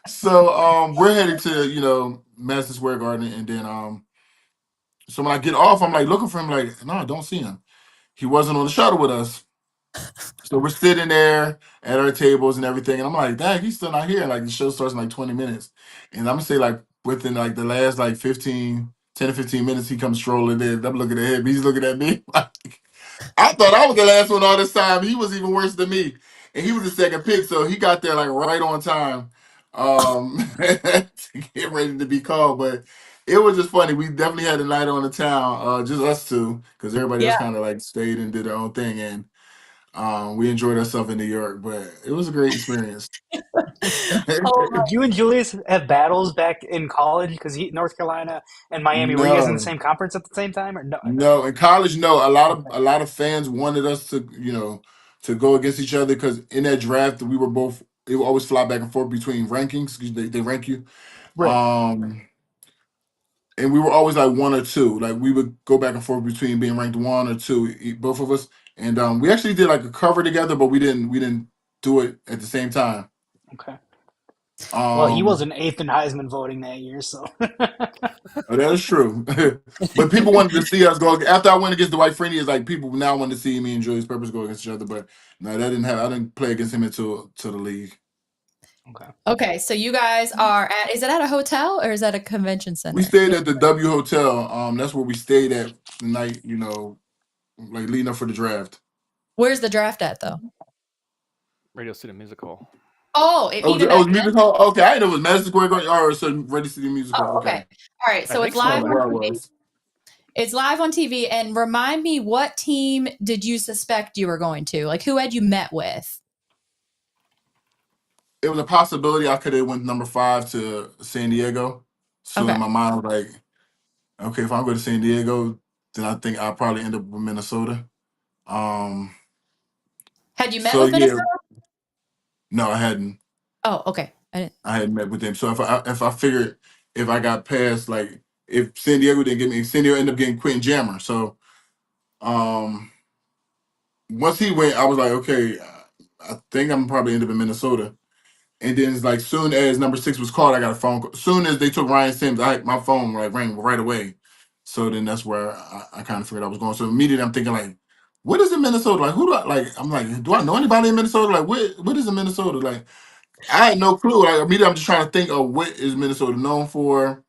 So we're headed to, Madison Square Garden, and then so when I get off, I'm like looking for him, like, no, I don't see him. He wasn't on the shuttle with us. So we're sitting there at our tables and everything, and I'm like, dang, he's still not here. Like the show starts in like 20 minutes. And I'm gonna say like within like the last like 10 to 15 minutes, he comes strolling in. I'm looking at him, he's looking at me. Like, I thought I was the last one all this time. He was even worse than me. And he was the second pick, so he got there like right on time. To get ready to be called. But it was just funny. We definitely had a night on the town, just us two, because everybody else Yeah. kind of like stayed and did their own thing. And We enjoyed ourselves in New York, but it was a great experience. Oh, Did you and Julius have battles back in college? Because North Carolina and Miami, were you guys in the No, same conference at the same time, or no? no. In college, no. Okay, A lot of fans wanted us to, to go against each other because in that draft we were both. It would always fly back and forth between rankings 'cause they rank you. right. Um, and we were always like one or two. Like we would go back and forth between being ranked one or two, both of us. And we actually did like a cover together, but we didn't do it at the same time. Okay. Well, he Um, wasn't eighth in Heisman voting that year, so Oh, that is true. But people wanted to see us go after I went against the White Freeney. It's like people now want to see me and Julius Peppers go against each other. But no, that didn't have. I didn't play against him until to the league. okay. okay. So you guys are at, is it at a hotel or is that a convention We center? stayed at the W Hotel. That's where we stayed at the night. Like leading up for the draft. Where's the draft at though? Radio City Music Hall. Oh, even Oh, back it was then? music hall. Okay, I didn't know it was Madison Square Garden or some Ready City Music Hall. Oh, okay. Okay, All right. So I it's think so. live that's on where I TV. was. It's live on TV. And remind me, what team did you suspect you were going to? Like, who had you met with? It was a possibility I could have went number 5 to San Diego. So Okay. in my mind, I was like, okay, if I go to San Diego, then I think I'll probably end up with Minnesota. Um, Had you met so with yeah, Minnesota? no, I hadn't. Oh, okay. I didn't. I hadn't met with them. So if I figured if I got past like if San Diego didn't get me, San Diego ended up getting Quentin Jammer. So um, once he went, I was like, okay, I think I'm probably end up in Minnesota. And then it's like soon as number 6 was called, I got a phone call. Soon as they took Ryan Sims, my phone like rang right away. So then that's where I kind of figured I was going. So immediately I'm thinking like, what is in Minnesota? Like who do I like? I'm like, do I know anybody in Minnesota? Like what is in Minnesota? Like I had no clue. Like immediately I'm just trying to think of what is Minnesota known for,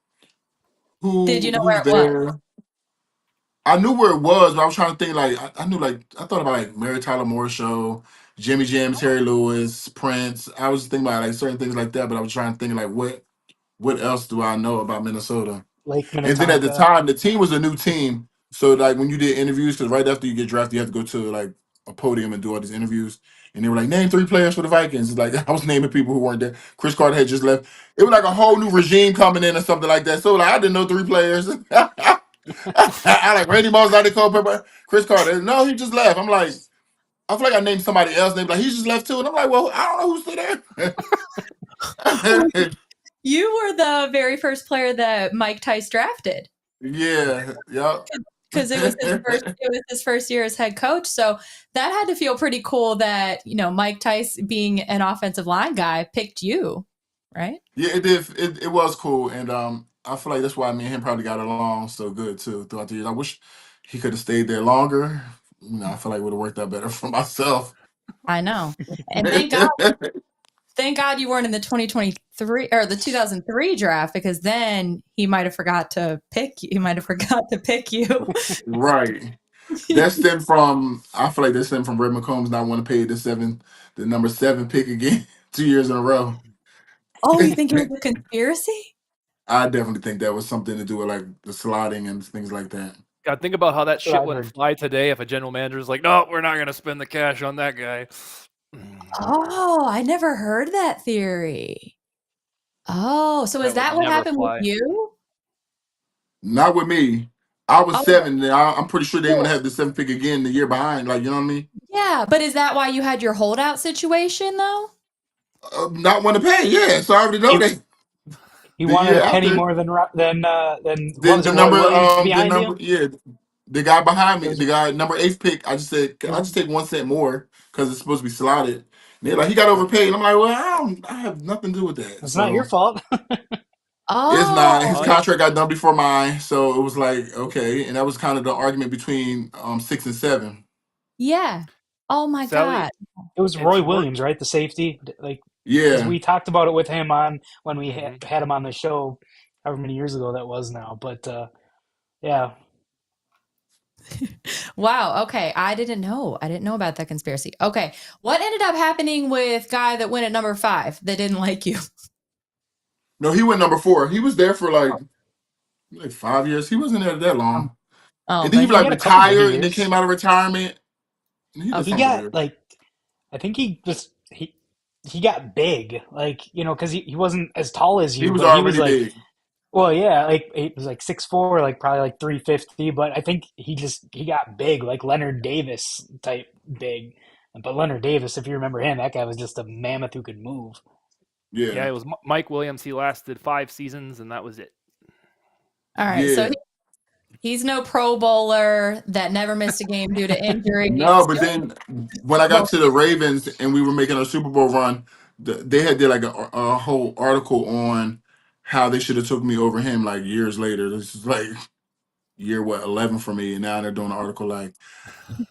Did you know where who's it was? there. I knew where it was, but I was trying to think like I knew like I thought about like Mary Tyler Moore Show, Jimmy Jam, Terry Lewis, Prince. I was thinking about like certain things like that, but I was trying to think like what else do I know about Minnesota? Lake And then at the Minnetonka. time, the team was a new team. So like when you did interviews, because right after you get drafted, you have to go to like a podium and do all these interviews. And they were like, name 3 players for the Vikings. It's like I was naming people who weren't there. Chris Carter had just left. It was like a whole new regime coming in or something like that. So like I didn't know 3 players. I like Randy Moss, Dottie Culpepper, Chris Carter. No, he just left. I'm like, I feel like I named somebody else. They be like, he just left too. And I'm like, well, I don't know who's still there. You were the very first player that Mike Tice drafted Yeah, yeah. because it was his first year as head coach. So that had to feel pretty cool that, Mike Tice being an offensive line guy picked you, right? Yeah, it did. It was cool, and I feel like that's why me and him probably got along so good too throughout the years. I wish he could have stayed there longer. I feel like it would have worked out better for myself. I know. And thank God you weren't in the 2023 or the 2003 draft because then he might have forgot to pick you. He might have forgot to pick you. Right. That stemmed from I feel like that stemmed from Red McCombs not want to pay the number 7 pick again 2 years in a row. Oh, you think it was a conspiracy? I definitely think that was something to do with like the slotting and things like that. God, think about how that That's what shit I've wouldn't heard. fly today if a general manager is like, no, we're not going to spend the cash on that guy. Oh, I never heard that theory. Oh, so is That that would what never happened with fly. you? Not with me. I was Oh, 7. And I'm pretty sure they well, want to have the 7th pick again the year behind. Like you know what I mean? yeah, but is that why you had your holdout situation though? Not want to pay. Yeah, so I already know He, they he the wanted year a penny after more than what was the it, Roy number Williams the behind number him? the guy behind It me was the guy number 8th pick. I just said it I was just take 1 cent more because it's supposed to be slotted. And they're like he got right. overpaid. And I'm like well I have nothing to do with that. It's not your So fault. it's not his Oh, Oh, yeah. contract got done before mine. So it was like okay, and that was kind of the argument between 6 and 7. yeah. Oh my Sally, God. It was it's Roy work. Williams, right? The safety, like because Yeah. we talked about it with him on when we hmm had him on the show, however many years ago that was now. But yeah, Wow. Okay. I didn't know. I didn't know about that conspiracy. Okay. What ended up happening with guy that went at number 5 that didn't like you? No, he went number 4. He was there for like 5 years. He wasn't there that long. Oh, And then he okay. he like had a couple good retired and then years. came out of retirement. He Okay. did He something got weird. like, I think he got big, like, because he wasn't as tall as He you, was but he was already like, big. well, yeah, like he was like 6'4", like probably like 350. But I think he got big, like Leonard Davis type big. But Leonard Davis, if you remember him, that guy was just a mammoth who could move. Yeah, Yeah, it was Mike Williams. He lasted 5 seasons, and that was it. All right. So yeah. he's no Pro Bowler that never missed a game due to injury. No, but Still then when I got Pro to the Ravens and we were making a Super Bowl run, they had did like a whole article on how they should have took me over him like years later. This is like year 11 for me, and now they're doing an article like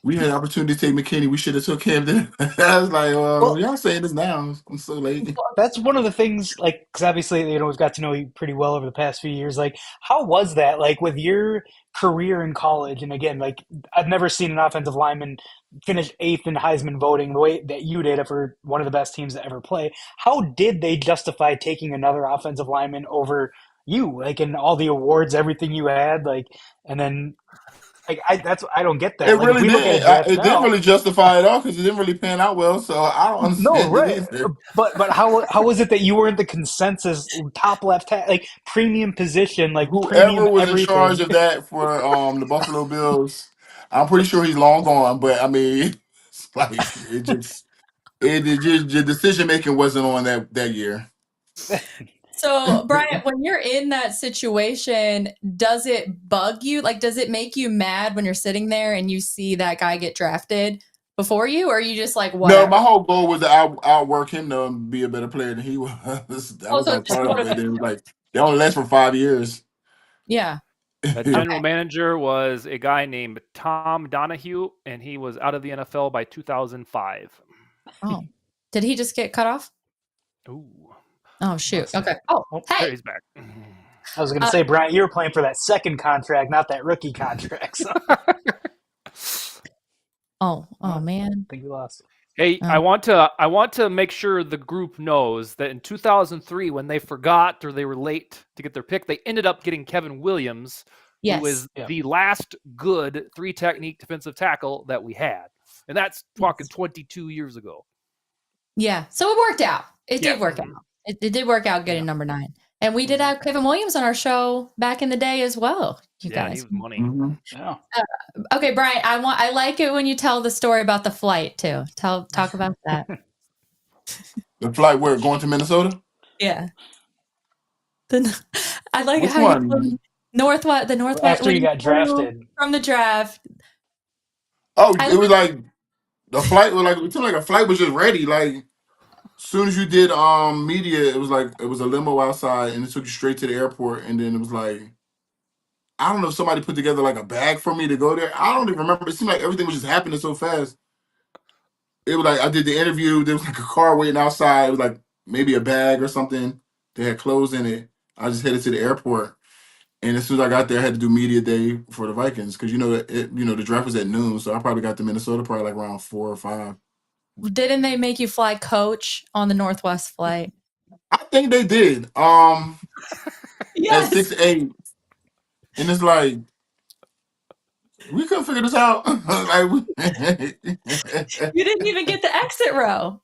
we had opportunity to take McKinney. We should have took him. Then I was like, well, Well, y'all saying this now? I'm so late. that's one of the things, like, because obviously, we've got to know you pretty well over the past few years. Like, how was that, like, with your career in college? And again, like, I've never seen an offensive lineman finish eighth in Heisman voting the way that you did for one of the best teams to ever play. How did they justify taking another offensive lineman over you, like, in all the awards, everything you had, like, and then, like, I don't get that. It Like, if really we look at a did. draft It didn't now, really justify it all because it didn't really pan out well. So I don't no, understand it right? either. But how was it that you weren't the consensus top left like premium position, like Whoever premium was in charge everything? of that for the Buffalo Bills, I'm pretty sure he's long gone. But I mean, it's like it just the decision making wasn't on that year. So, Brian, when you're in that situation, does it bug you? Like, does it make you mad when you're sitting there and you see that guy get drafted before you? Or are you just like, No, whatever? my whole goal was to outwork him to be a better player than he was. That Oh, was so like it's just part of it. motivation. It was like they only last for 5 years. Yeah. That general Okay. manager was a guy named Tom Donahue, and he was out of the NFL by 2005. Oh, did he just get cut off? Ooh, Oh, shoot. Okay. Oh, Oh, there hey. he's back. I was going to say, Brian, you were playing for that second contract, not that rookie contract. So Oh, I man. think we lost. Hey, Oh. I want to make sure the group knows that in 2003, when they forgot or they were late to get their pick, they ended up getting Kevin Williams, who Yes. was Yeah. the last good 3-technique defensive tackle that we had, and that's talking 22 years ago. Yeah. So it worked out. It Yeah. did work out. It did work out getting number 9. And we did have Kevin Williams on our show back in the day as well, you Yeah, guys. he was money. Mhm. Yeah. Okay, Brian, I like it when you tell the story about the flight too. Talk about that. The flight where going to Minnesota? Yeah. I like Which how you one? the Northwest After when you got flew drafted. from the draft. Oh, I it was like the flight was like it seemed like a flight was just ready. Like soon as you did media, it was like it was a limo outside and it took you straight to the airport, and then it was like I don't know if somebody put together like a bag for me to go there. I don't even remember. It seemed like everything was just happening so fast. It was like I did the interview. There was like a car waiting outside. It was like maybe a bag or something. They had clothes in it. I just headed to the airport, and as soon as I got there, I had to do media day for the Vikings because the draft was at noon, so I probably got to Minnesota probably like around 4 or 5. Didn't they make you fly coach on the Northwest flight? I think they did. At Yes. 6'8", and it's like we couldn't figure this out. You didn't even get the exit row.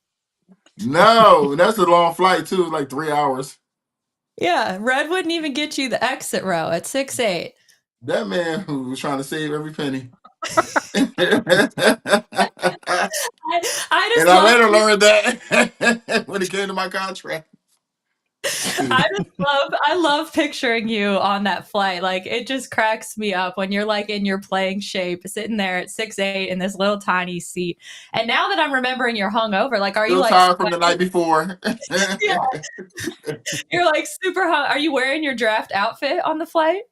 No, that's a long flight too. It's like 3 hours. Yeah, Red wouldn't even get you the exit row at 6'8". That man who was trying to save every penny. And I just I love later learned that when it came to my contract. I love picturing you on that flight. Like it just cracks me up when you're like in your playing shape, sitting there at 6'8" in this little tiny seat. And now that I'm remembering you're hungover, like are you Still like tired from the night before. Yeah. You're like super hung. Are you wearing your draft outfit on the flight?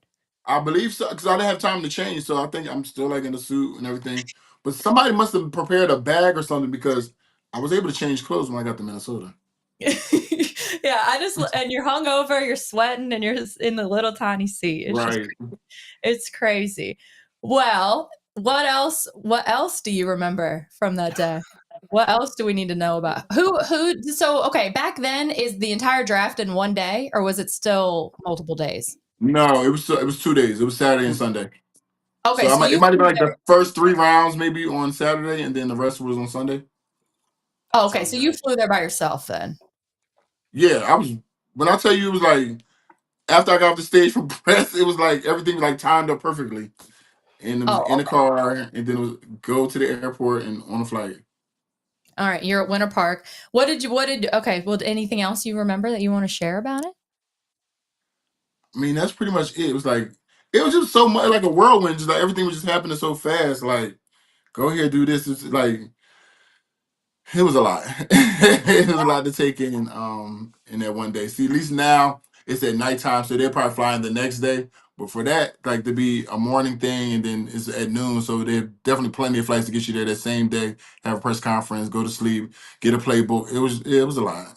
I believe so because I didn't have time to change, so I think I'm still like in the suit and everything. But somebody must have prepared a bag or something because I was able to change clothes when I got to Minnesota. Yeah, and you're hungover, you're sweating, and you're just in the little tiny seat. It's Right. it's crazy. Well, what else? What else do you remember from that day? What else do we need to know about? Who? So, okay, back then, is the entire draft in one day, or was it still multiple days? No, it was 2 days. It was Saturday and Sunday. Okay, So so it you might have flew been like there. the first 3 rounds maybe on Saturday, and then the rest was on Sunday. Oh, okay, so Sounds you right. flew there by yourself then. Yeah, I was. When I tell you, it was like after I got off the stage from press, it was like everything was like timed up perfectly, and it was Oh, in the okay. car, and then it was go to the airport and on a flight. All right, you're at Winter Park. Okay, well, anything else you remember that you want to share about it? I mean, that's pretty much it. It was like it was just so much like a whirlwind. Just like everything was just happening so fast. Like go here, do this. It's like it was a lot. It was a lot to take in that one day. See, at least now it's at nighttime, so they'll probably fly in the next day. But for that, like to be a morning thing and then it's at noon, so there's definitely plenty of flights to get you there that same day, have a press conference, go to sleep, get a playbook. It was a lot.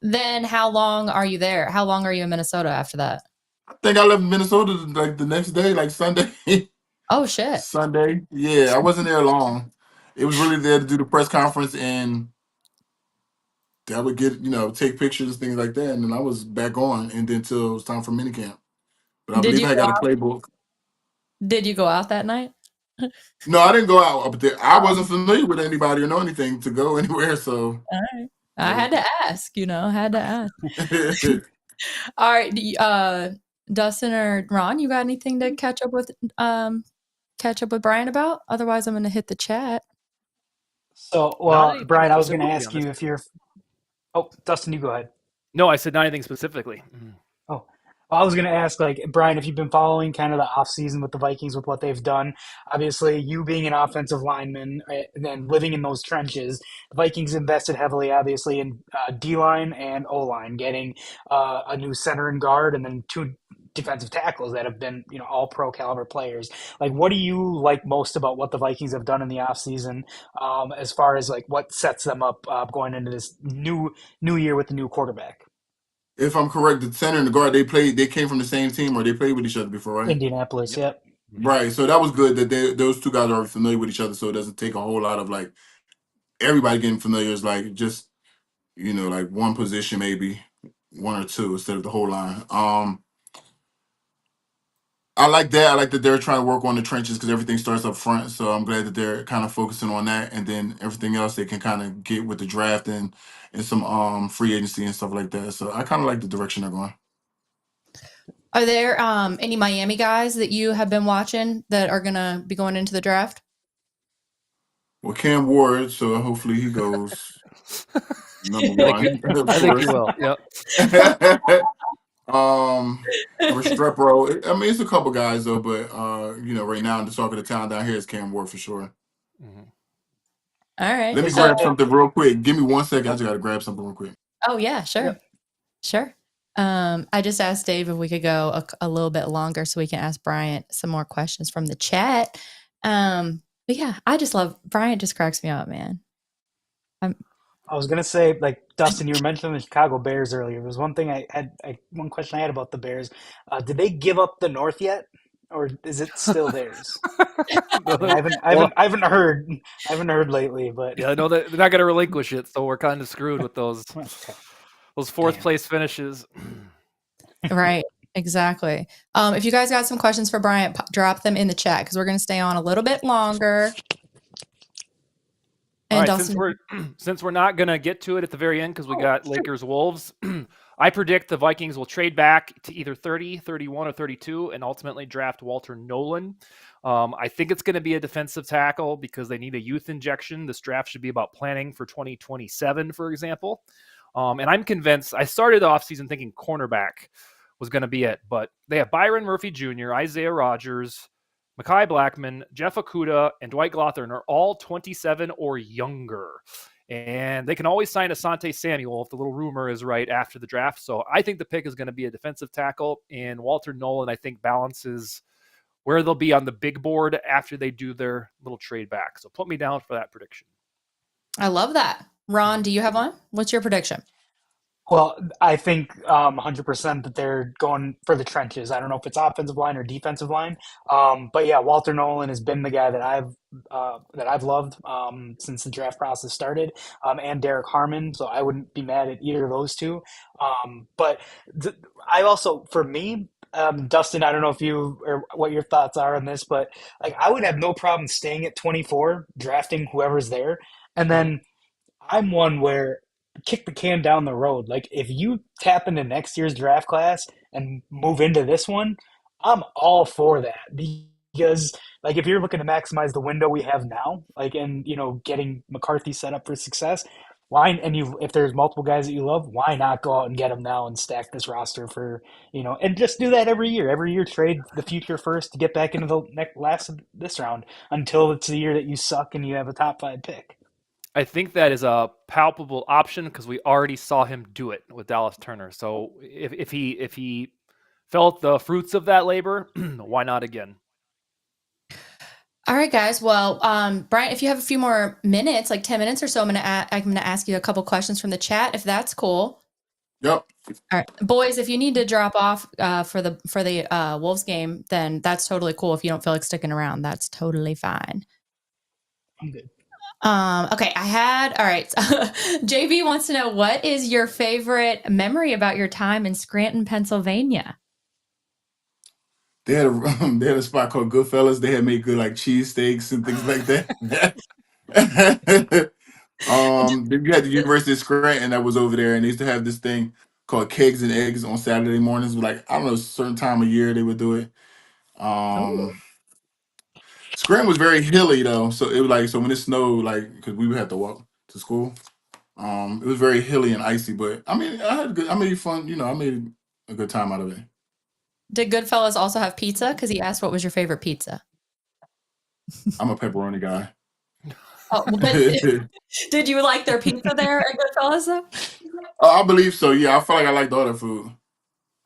Then how long are you there? How long are you in Minnesota after that? I think I left Minnesota like the next day, like Sunday. Oh shit. Sunday. Yeah, I wasn't there long. It was really there to do the press conference and that would get, take pictures, things like that. And then I was back on and then until it was time for minicamp. But I Did believe you I go got a out? playbook. Did you go out that night? No, I didn't go out up there. I Oh, wasn't familiar with anybody or know anything to go anywhere. So all right. I that was had to ask, had to ask. All right, Dustin or Ron, you got anything to catch up with Brian about? Otherwise, I'm going to hit the chat. So, Not well, anything Brian, I was going to specifically ask on this. you if you're. Oh, Dustin, you go ahead. No, I said not anything specifically. Oh, well, I was going to ask, like, Brian, if you've been following kind of the offseason with the Vikings, with what they've done. Obviously, you being an offensive lineman and then living in those trenches, the Vikings invested heavily, obviously, in D line and O line, getting a new center and guard, and then two defensive tackles that have been, all pro caliber players. Like, what do you like most about what the Vikings have done in the offseason, as far as like what sets them up going into this new year with the new quarterback? if I'm correct, the center and the guard they came from the same team or they played with each other before, right? Indianapolis, Yep. yep. Right. So that was good that those two guys are familiar with each other. So it doesn't take a whole lot of like everybody getting familiar. It's like just like one position, maybe one or two instead of the whole line. I like that. I like that they're trying to work on the trenches because everything starts up front. So I'm glad that they're kind of focusing on that, and then everything else they can kind of get with the draft and some free agency and stuff like that. So I kind of like the direction they're going. Are there any Miami guys that you have been watching that are going to be going into the draft? Well, Cam Ward, so hopefully he goes number I think you, one, of I think you course. will. Yep. Restrepo. I mean, it's a couple guys though, but right now the talk of the town down here is Cam Ward for sure. Mhm. All right. Let me Is So, that grab something real quick. Give me 1 second. I just gotta grab something real quick. oh yeah, sure. Yep. Sure. I just asked Dave if we could go a little bit longer so we can ask Bryant some more questions from the chat. But yeah, I just love Bryant. Just cracks me up, man. I'm, I was gonna say, like Dustin, you were mentioning the Chicago Bears earlier. There was one thing one question I had about the Bears. Did they give up the North yet, or is it still theirs? Like Well, I haven't heard lately. But yeah, no, they're not going to relinquish it, so we're kind of screwed with those okay, fourth damn. place finishes. right. Exactly. If you guys got some questions for Bryant, drop them in the chat because we're going to stay on a little bit longer. All And right, since Dustin, we're not gonna get to it at the very end because we got Lakers Wolves, I predict the Vikings will trade back to either 30, 31, or 32, and ultimately draft Walter Nolan. I think it's going to be a defensive tackle because they need a youth injection. This draft should be about planning for 2027, for example. And I'm convinced. I started the offseason thinking cornerback was going to be it, but they have Byron Murphy Jr., Isaiah Rodgers, Mekhi Blackman, Jeff Okudah, and Dwight Glothren are all 27 or younger. And they can always sign Asante Samuel if the little rumor is right after the draft. So I think the pick is going to be a defensive tackle. And Walter Nolan, I think, balances where they'll be on the big board after they do their little trade back. So put me down for that prediction. I love that. Ron, do you have one? What's your prediction? Well, I think 100% that they're going for the trenches. I don't know if it's offensive line or defensive line, but yeah, Walter Nolan has been the guy that I've loved since the draft process started, and Derek Harmon. So I wouldn't be mad at either of those two. But I also, for me, Dustin, I don't know if you or what your thoughts are on this, but like I would have no problem staying at 24, drafting whoever's there, and Mhm. then I'm one where kick the can down the road. Like if you tap into next year's draft class and move into this one, I'm all for that because like if you're looking to maximize the window we have now, like and getting McCarthy set up for success, why and you if there's multiple guys that you love, why not go out and get them now and stack this roster for and just do that every year. Every year trade the future first to get back into the next last of this round until it's the year that you suck and you have a top 5 pick. I think that is a palpable option because we already saw him do it with Dallas Turner. So if he felt the fruits of that labor, why not again? All right, guys. Well, Brian, if you have a few more minutes, like 10 minutes or so, I'm gonna ask you a couple questions from the chat, if that's cool. Yep. All right, boys, if you need to drop off for the Wolves game, then that's totally cool. If you don't feel like sticking around, that's totally fine. I'm good. Okay, all right. JV wants to know, what is your favorite memory about your time in Scranton, Pennsylvania? They had they had a spot called Goodfellas. They had made good like cheesesteaks and things like that. Then you had the University of Scranton that was over there, and they used to have this thing called Kegs and Eggs on Saturday mornings. Like I don't know, a certain time of year they would do it. Oh, Scranton was very hilly though, so it was like so when it snowed, like because we would have to walk to school. It was very hilly and icy, but I mean, I made fun. I made a good time out of it. did Goodfellas also have pizza? Because he asked, what was your favorite pizza? I'm a pepperoni guy. Oh, well, did you like their pizza there at Goodfellas though? I believe so. Yeah, I feel like I liked all the food.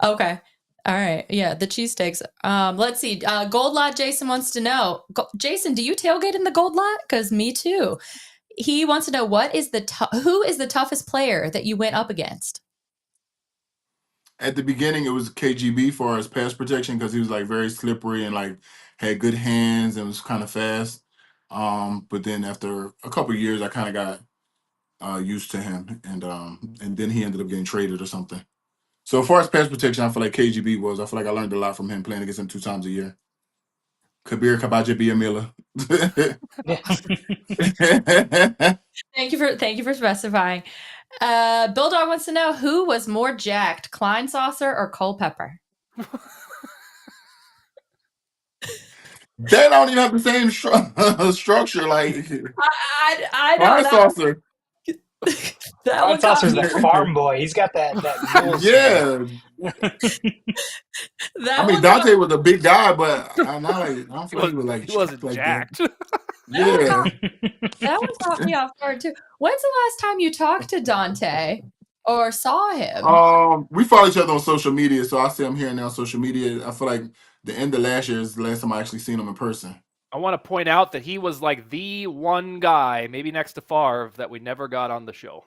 Okay. All right. Yeah, the cheesesteaks. Let's see. Gold Lot Jason wants to know. Jason, do you tailgate in the Gold Lot? Because me too. He wants to know, who is the toughest player that you went up against? At the beginning, it was KGB for his pass protection because he was like very slippery and like had good hands and was kind of fast. But then after a couple of years, I kind of got used to him, and then he ended up getting traded or something. So as far as pass protection, I feel like KGB was. I feel like I learned a lot from him playing against him 2 times a year. Kabir Kabaja Biamila. Thank you for specifying. Bill Dog wants to know, who was more jacked, Klein Saucer or Culpepper? They don't even have the same structure. Like I know fire that. saucer. That one Saucer's caught me. the farm boy. He's got that mule swing. Yeah. That I mean, one Dante caught, was a big guy, but I don't feel like he was like He wasn't like jacked. that. that one Yeah. caught me off guard too. When's the last time you talked to Dante or saw him? We follow each other on social media, so I see him here and there on social media. I feel like the end of last year is the last time I actually seen him in person. I want to point out that he was like the one guy, maybe next to Favre, that we never got on the show.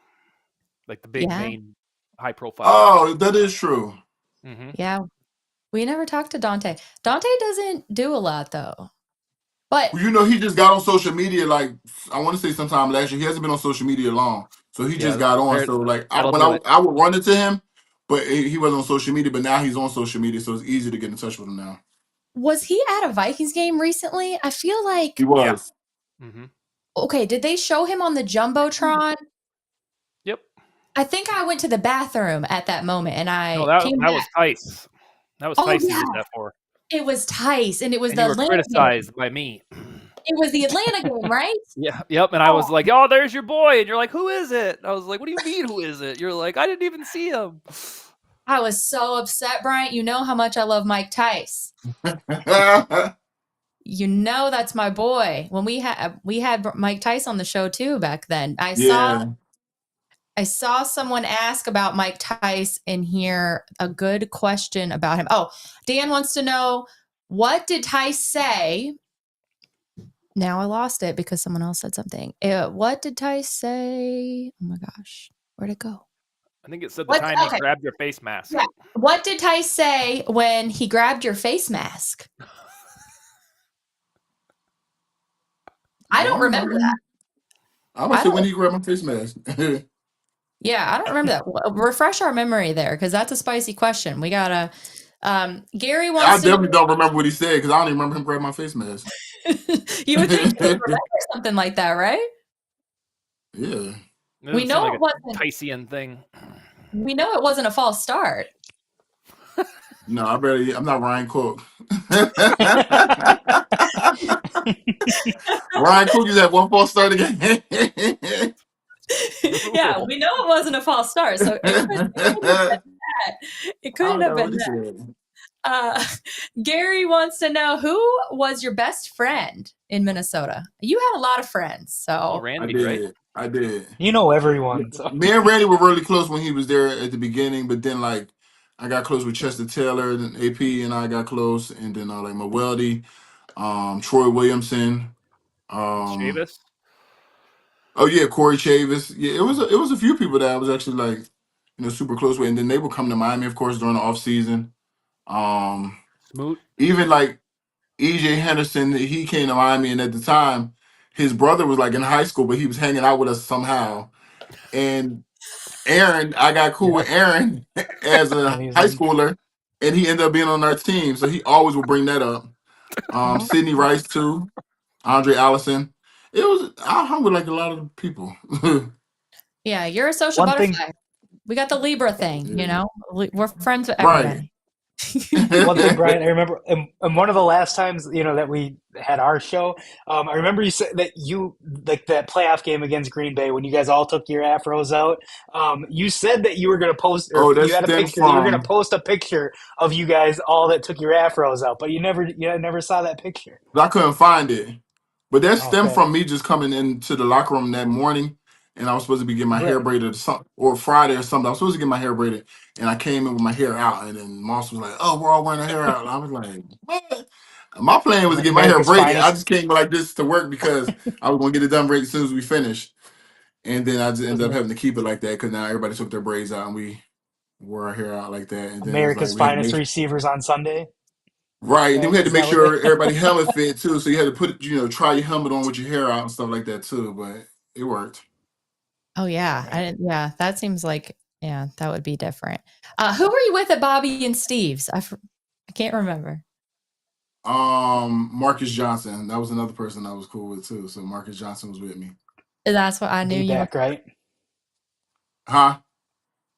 Like the big main high profile. Oh, that is true. Mm-hmm. Yeah. We never talked to Dante. Dante doesn't do a lot though. But Well, he just got on social media like I want to say sometime last year. He hasn't been on social media long, so he just got on. So like that'll when do it. I would run into him, but he wasn't on social media. But now he's on social media, so it's easy to get in touch with him now. was he at a Vikings game recently? I feel like He was. Yeah. Mm-hmm. Okay, did they show him on the Jumbotron? Yep. I think I went to the bathroom at that moment and No, I that came was back. Tice. That was Oh, Tice yeah. he did that for. It was Tice, and it was And the you were Atlanta criticized game. by me. It was the Atlanta game, right? Yeah. Yep. And I was like, "Oh, there's your boy," and you're like, "Who is it?" I was like, "What do you mean, who is it?" You're like, "I didn't even see him." I was so upset, Bryant. You know how much I love Mike Tice. You know that's my boy. When we had Mike Tice on the show too back then. I saw someone ask about Mike Tice in here, a good question about him. Oh, Dan wants to know, what did Tice say? Now I lost it because someone else said something. What did Tice say? Oh my gosh, where'd it go? I think it said the time he grabbed your face mask. Yeah. What did Tice say when he grabbed your face mask? I don't remember that. I'm gonna say when he grabbed my face mask. Yeah, I don't remember that. Refresh our memory there, because that's a spicy question. We gotta Gary I wants to definitely don't remember what he said because I don't even remember him grabbing my face mask. you would think you would remember something like that, right? Yeah. It We doesn't seem know like it a wasn't. Tysian thing. We know it wasn't a false start. No, I'm not Ryan Cook. Ryan Cook is at one false start again. Yeah, we know it wasn't a false start, so it couldn't have been that. It I couldn't don't have know been what he that. said. Gary wants to know, who was your best friend in Minnesota? You had a lot of friends, Well, so I Randy, right? did. I did. You know everyone. So. Me and Randy were really close when he was there at the beginning, but then like I got close with Chester Taylor, then AP and I got close, and then like Maweldy, Troy Williamson, um, Chavis. oh yeah, Corey Chavis. Yeah, it was a few people that I was actually like, super close with, and then they would come to Miami, of course, during the off season. Um, Smoot. Even like EJ Henderson, he came to Miami, and at the time, his brother was like in high school, but he was hanging out with us somehow. And Aaron, I got cool Yeah. with Aaron as a When he was high in. schooler, and he ended up being on our team, so he always would bring that up. oh, Sidney Rice too, Andre Allison. I hung with like a lot of people. yeah, you're a social One thing. butterfly. We got the Libra thing, Yeah. we're friends with Right. everybody. One thing, Brian, I remember, and one of the last times, that we had our show, I remember you said that you, like that playoff game against Green Bay, when you guys all took your afros out, you said that you were going to post, or Oh, that you had a stemmed picture, that you were going to from post a picture of you guys all that took your afros out, but you never saw that picture. I couldn't find it. But that stemmed Okay. from me just coming into the locker room that morning, and I was supposed to be getting my hair Right. braided or Friday or something. I was supposed to get my hair braided, and I came in with my hair out, and then Moss was like, "Oh, we're all wearing our hair out." And I was like, "What?" My plan was to get my hair America's braided. I finest. just came like this to work because I was going to get it done braided as soon as we finished, and then I just ended up having to keep it like that because now everybody took their braids out and we wore our hair out like that, and then it was like America's we had to finest make receivers on Sunday. right, and then we had to Is make that what they? sure everybody helmet fit too. So you had to put try your helmet on with your hair out and stuff like that too. But it worked. Oh yeah, Right. yeah, that seems like, yeah, that would be different. Who were you with at Bobby and Steve's? I can't remember. Marcus Johnson. That was another person I was cool with too. So Marcus Johnson was with me. That's what I knew you were. D-back, right? Huh?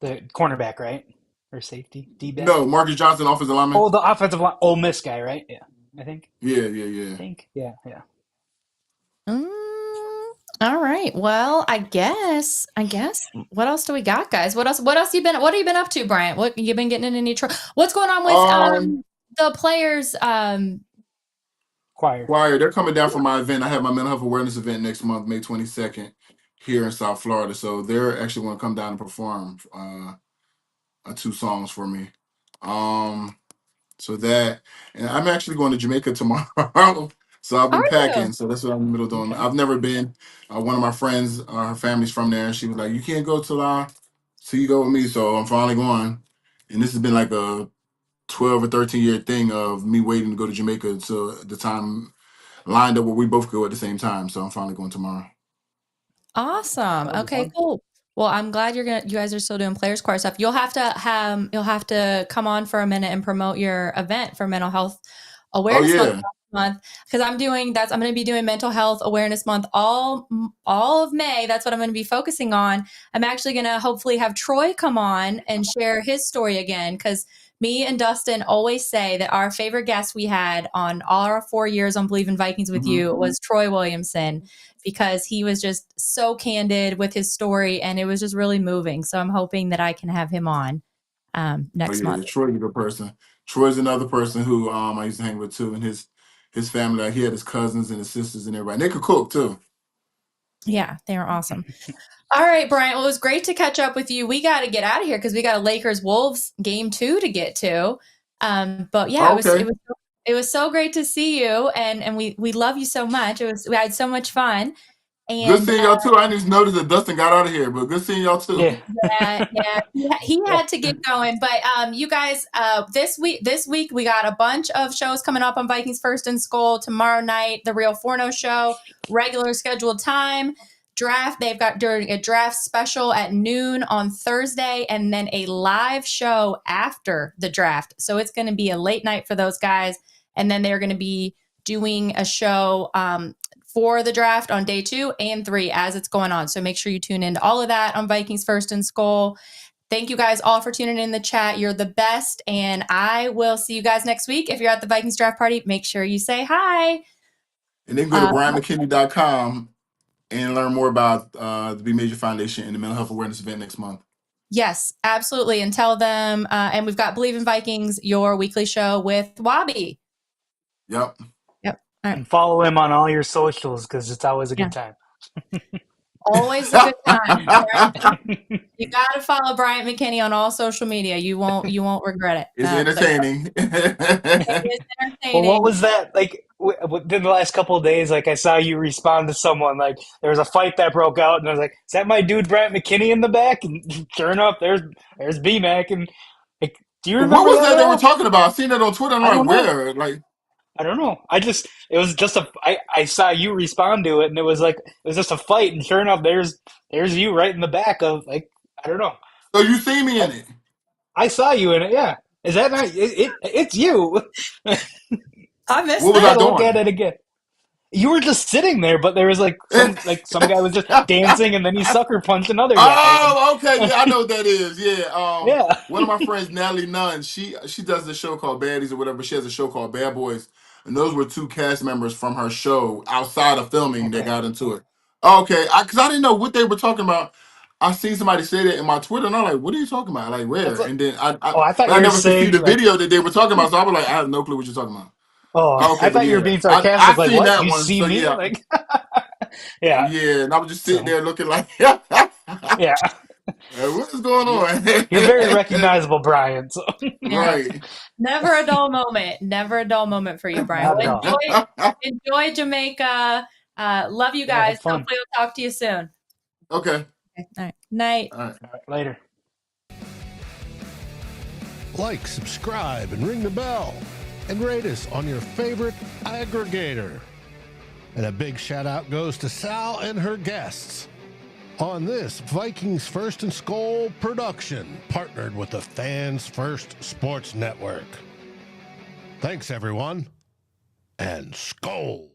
The cornerback, right? Or safety? D-back? No, Marcus Johnson, offensive lineman. Oh, the offensive line, Ole Miss guy, right? Yeah, I think. Yeah. Yeah. All right. Well, I guess. What else do we got, guys? What else? What have you been up to, Bryant? What you been getting in any trouble? What's going on with the players? Choir. They're coming down for my event. I have my mental health awareness event next month, May 22nd, here in South Florida. So they're actually going to come down and perform 2 songs for me. So that, and I'm actually going to Jamaica tomorrow. So I've been Are packing. you? So that's what I'm in the middle of doing. Okay. I've never been. One of my friends, her family's from there, and she was like, "You can't go till you go with me." So I'm finally going. And this has been like a 12 or 13-year thing of me waiting to go to Jamaica until the time lined up where we both go at the same time. So I'm finally going tomorrow. Awesome. That'll be Okay, fun. cool. Well, I'm glad you guys are still doing players choir stuff. You'll have to come on for a minute and promote your event for Mental Health Oh Awareness yeah. Month, because I'm going to be doing Mental Health Awareness Month all of May. That's what I'm going to be focusing on. I'm actually going to hopefully have Troy come on and share his story again, because me and Dustin always say that our favorite guest we had on all our 4 years on Believe in Vikings with You was Troy Williamson, because he was just so candid with his story and it was just really moving. So I'm hoping that I can have him on next month. Troy's a good person. Troy's another person who I used to hang with too, and his family. Like he had his cousins and his sisters and everybody. And they could cook too. Yeah, they are awesome. All right, Brian. Well, it was great to catch up with you. We got to get out of here because we got a Lakers Wolves game 2 to get to. But yeah, it was so great to see you, and we love you so much. We had so much fun. And good seeing y'all too. I didn't even notice that Dustin got out of here, but good seeing y'all too. Yeah. He had to get going. But you guys, this week we got a bunch of shows coming up on Vikings First and SKOL. Tomorrow night, the Real Forno show, regular scheduled time. draft. They've got during a draft special at noon on Thursday, and then a live show after the draft. So it's going to be a late night for those guys. And then they're going to be doing a show for the draft on day 2 and 3 as it's going on. So make sure you tune into all of that on Vikings First and SKOL. Thank you guys all for tuning in the chat. You're the best. And I will see you guys next week. If you're at the Vikings draft party, make sure you say hi. And then go to brianmckinney.com and learn more about the Be Major Foundation and the Mental Health Awareness event next month. Yes, absolutely. And tell them, and we've got Believe in Vikings, your weekly show with Wabi. Yep. All right. And follow him on all your socials because it's always a good time. Always a good time. You got to follow Bryant McKinney on all social media. You won't regret it. It's entertaining. It is entertaining. Well, what was that like? Within the last couple of days, like I saw you respond to someone. Like there was a fight that broke out, and I was like, "Is that my dude, Bryant McKinney, in the back?" And sure enough, there's B-Mac. And like, do you remember what was that they were all? talking about? I seen that on Twitter. I'm I like, don't know. where? Like, I don't know. It was just I saw you respond to it, and it was just a fight, and sure enough, there's you right in the back of like I don't know. so you see me in it? I saw you in it. Yeah, is that not it's you? I missed What was that. I Look at doing? it again. You were just sitting there, but there was some guy was just dancing, and then he sucker punched another guy. Oh, okay, yeah, I know what that is. Yeah, Yeah. one of my friends, Natalie Nunn, she does this show called Baddies or whatever. But she has a show called Bad Boys, and those were 2 cast members from her show outside of filming that Okay. got into it. Okay, because I didn't know what they were talking about. I seen somebody say that in my Twitter, and I'm like, "What are you talking about? Like That's where?" like, And then I thought but you I were never could see saying the like, video that they were talking about, so I was like, "I have no clue what you're talking about." Okay, I but thought you were yeah, being I sarcastic. Like, seen what? that You one. see So me? yeah, Like, yeah. yeah, and I was just sitting So there looking like, yeah, what is going you, on? you're very recognizable, Brian. So Yeah. Right. Never a dull moment. Never a dull moment for you, Brian. not at all. Well, enjoy Jamaica. Love you Yeah, guys. have fun. Hopefully we'll talk to you soon. Okay. Okay. All right. Night. All right. All right, later. Like, subscribe, and ring the bell. And rate us on your favorite aggregator. And a big shout out goes to Sal and her guests on this Vikings First and SKOL production, partnered with the Fans First Sports Network. Thanks, everyone, and SKOL.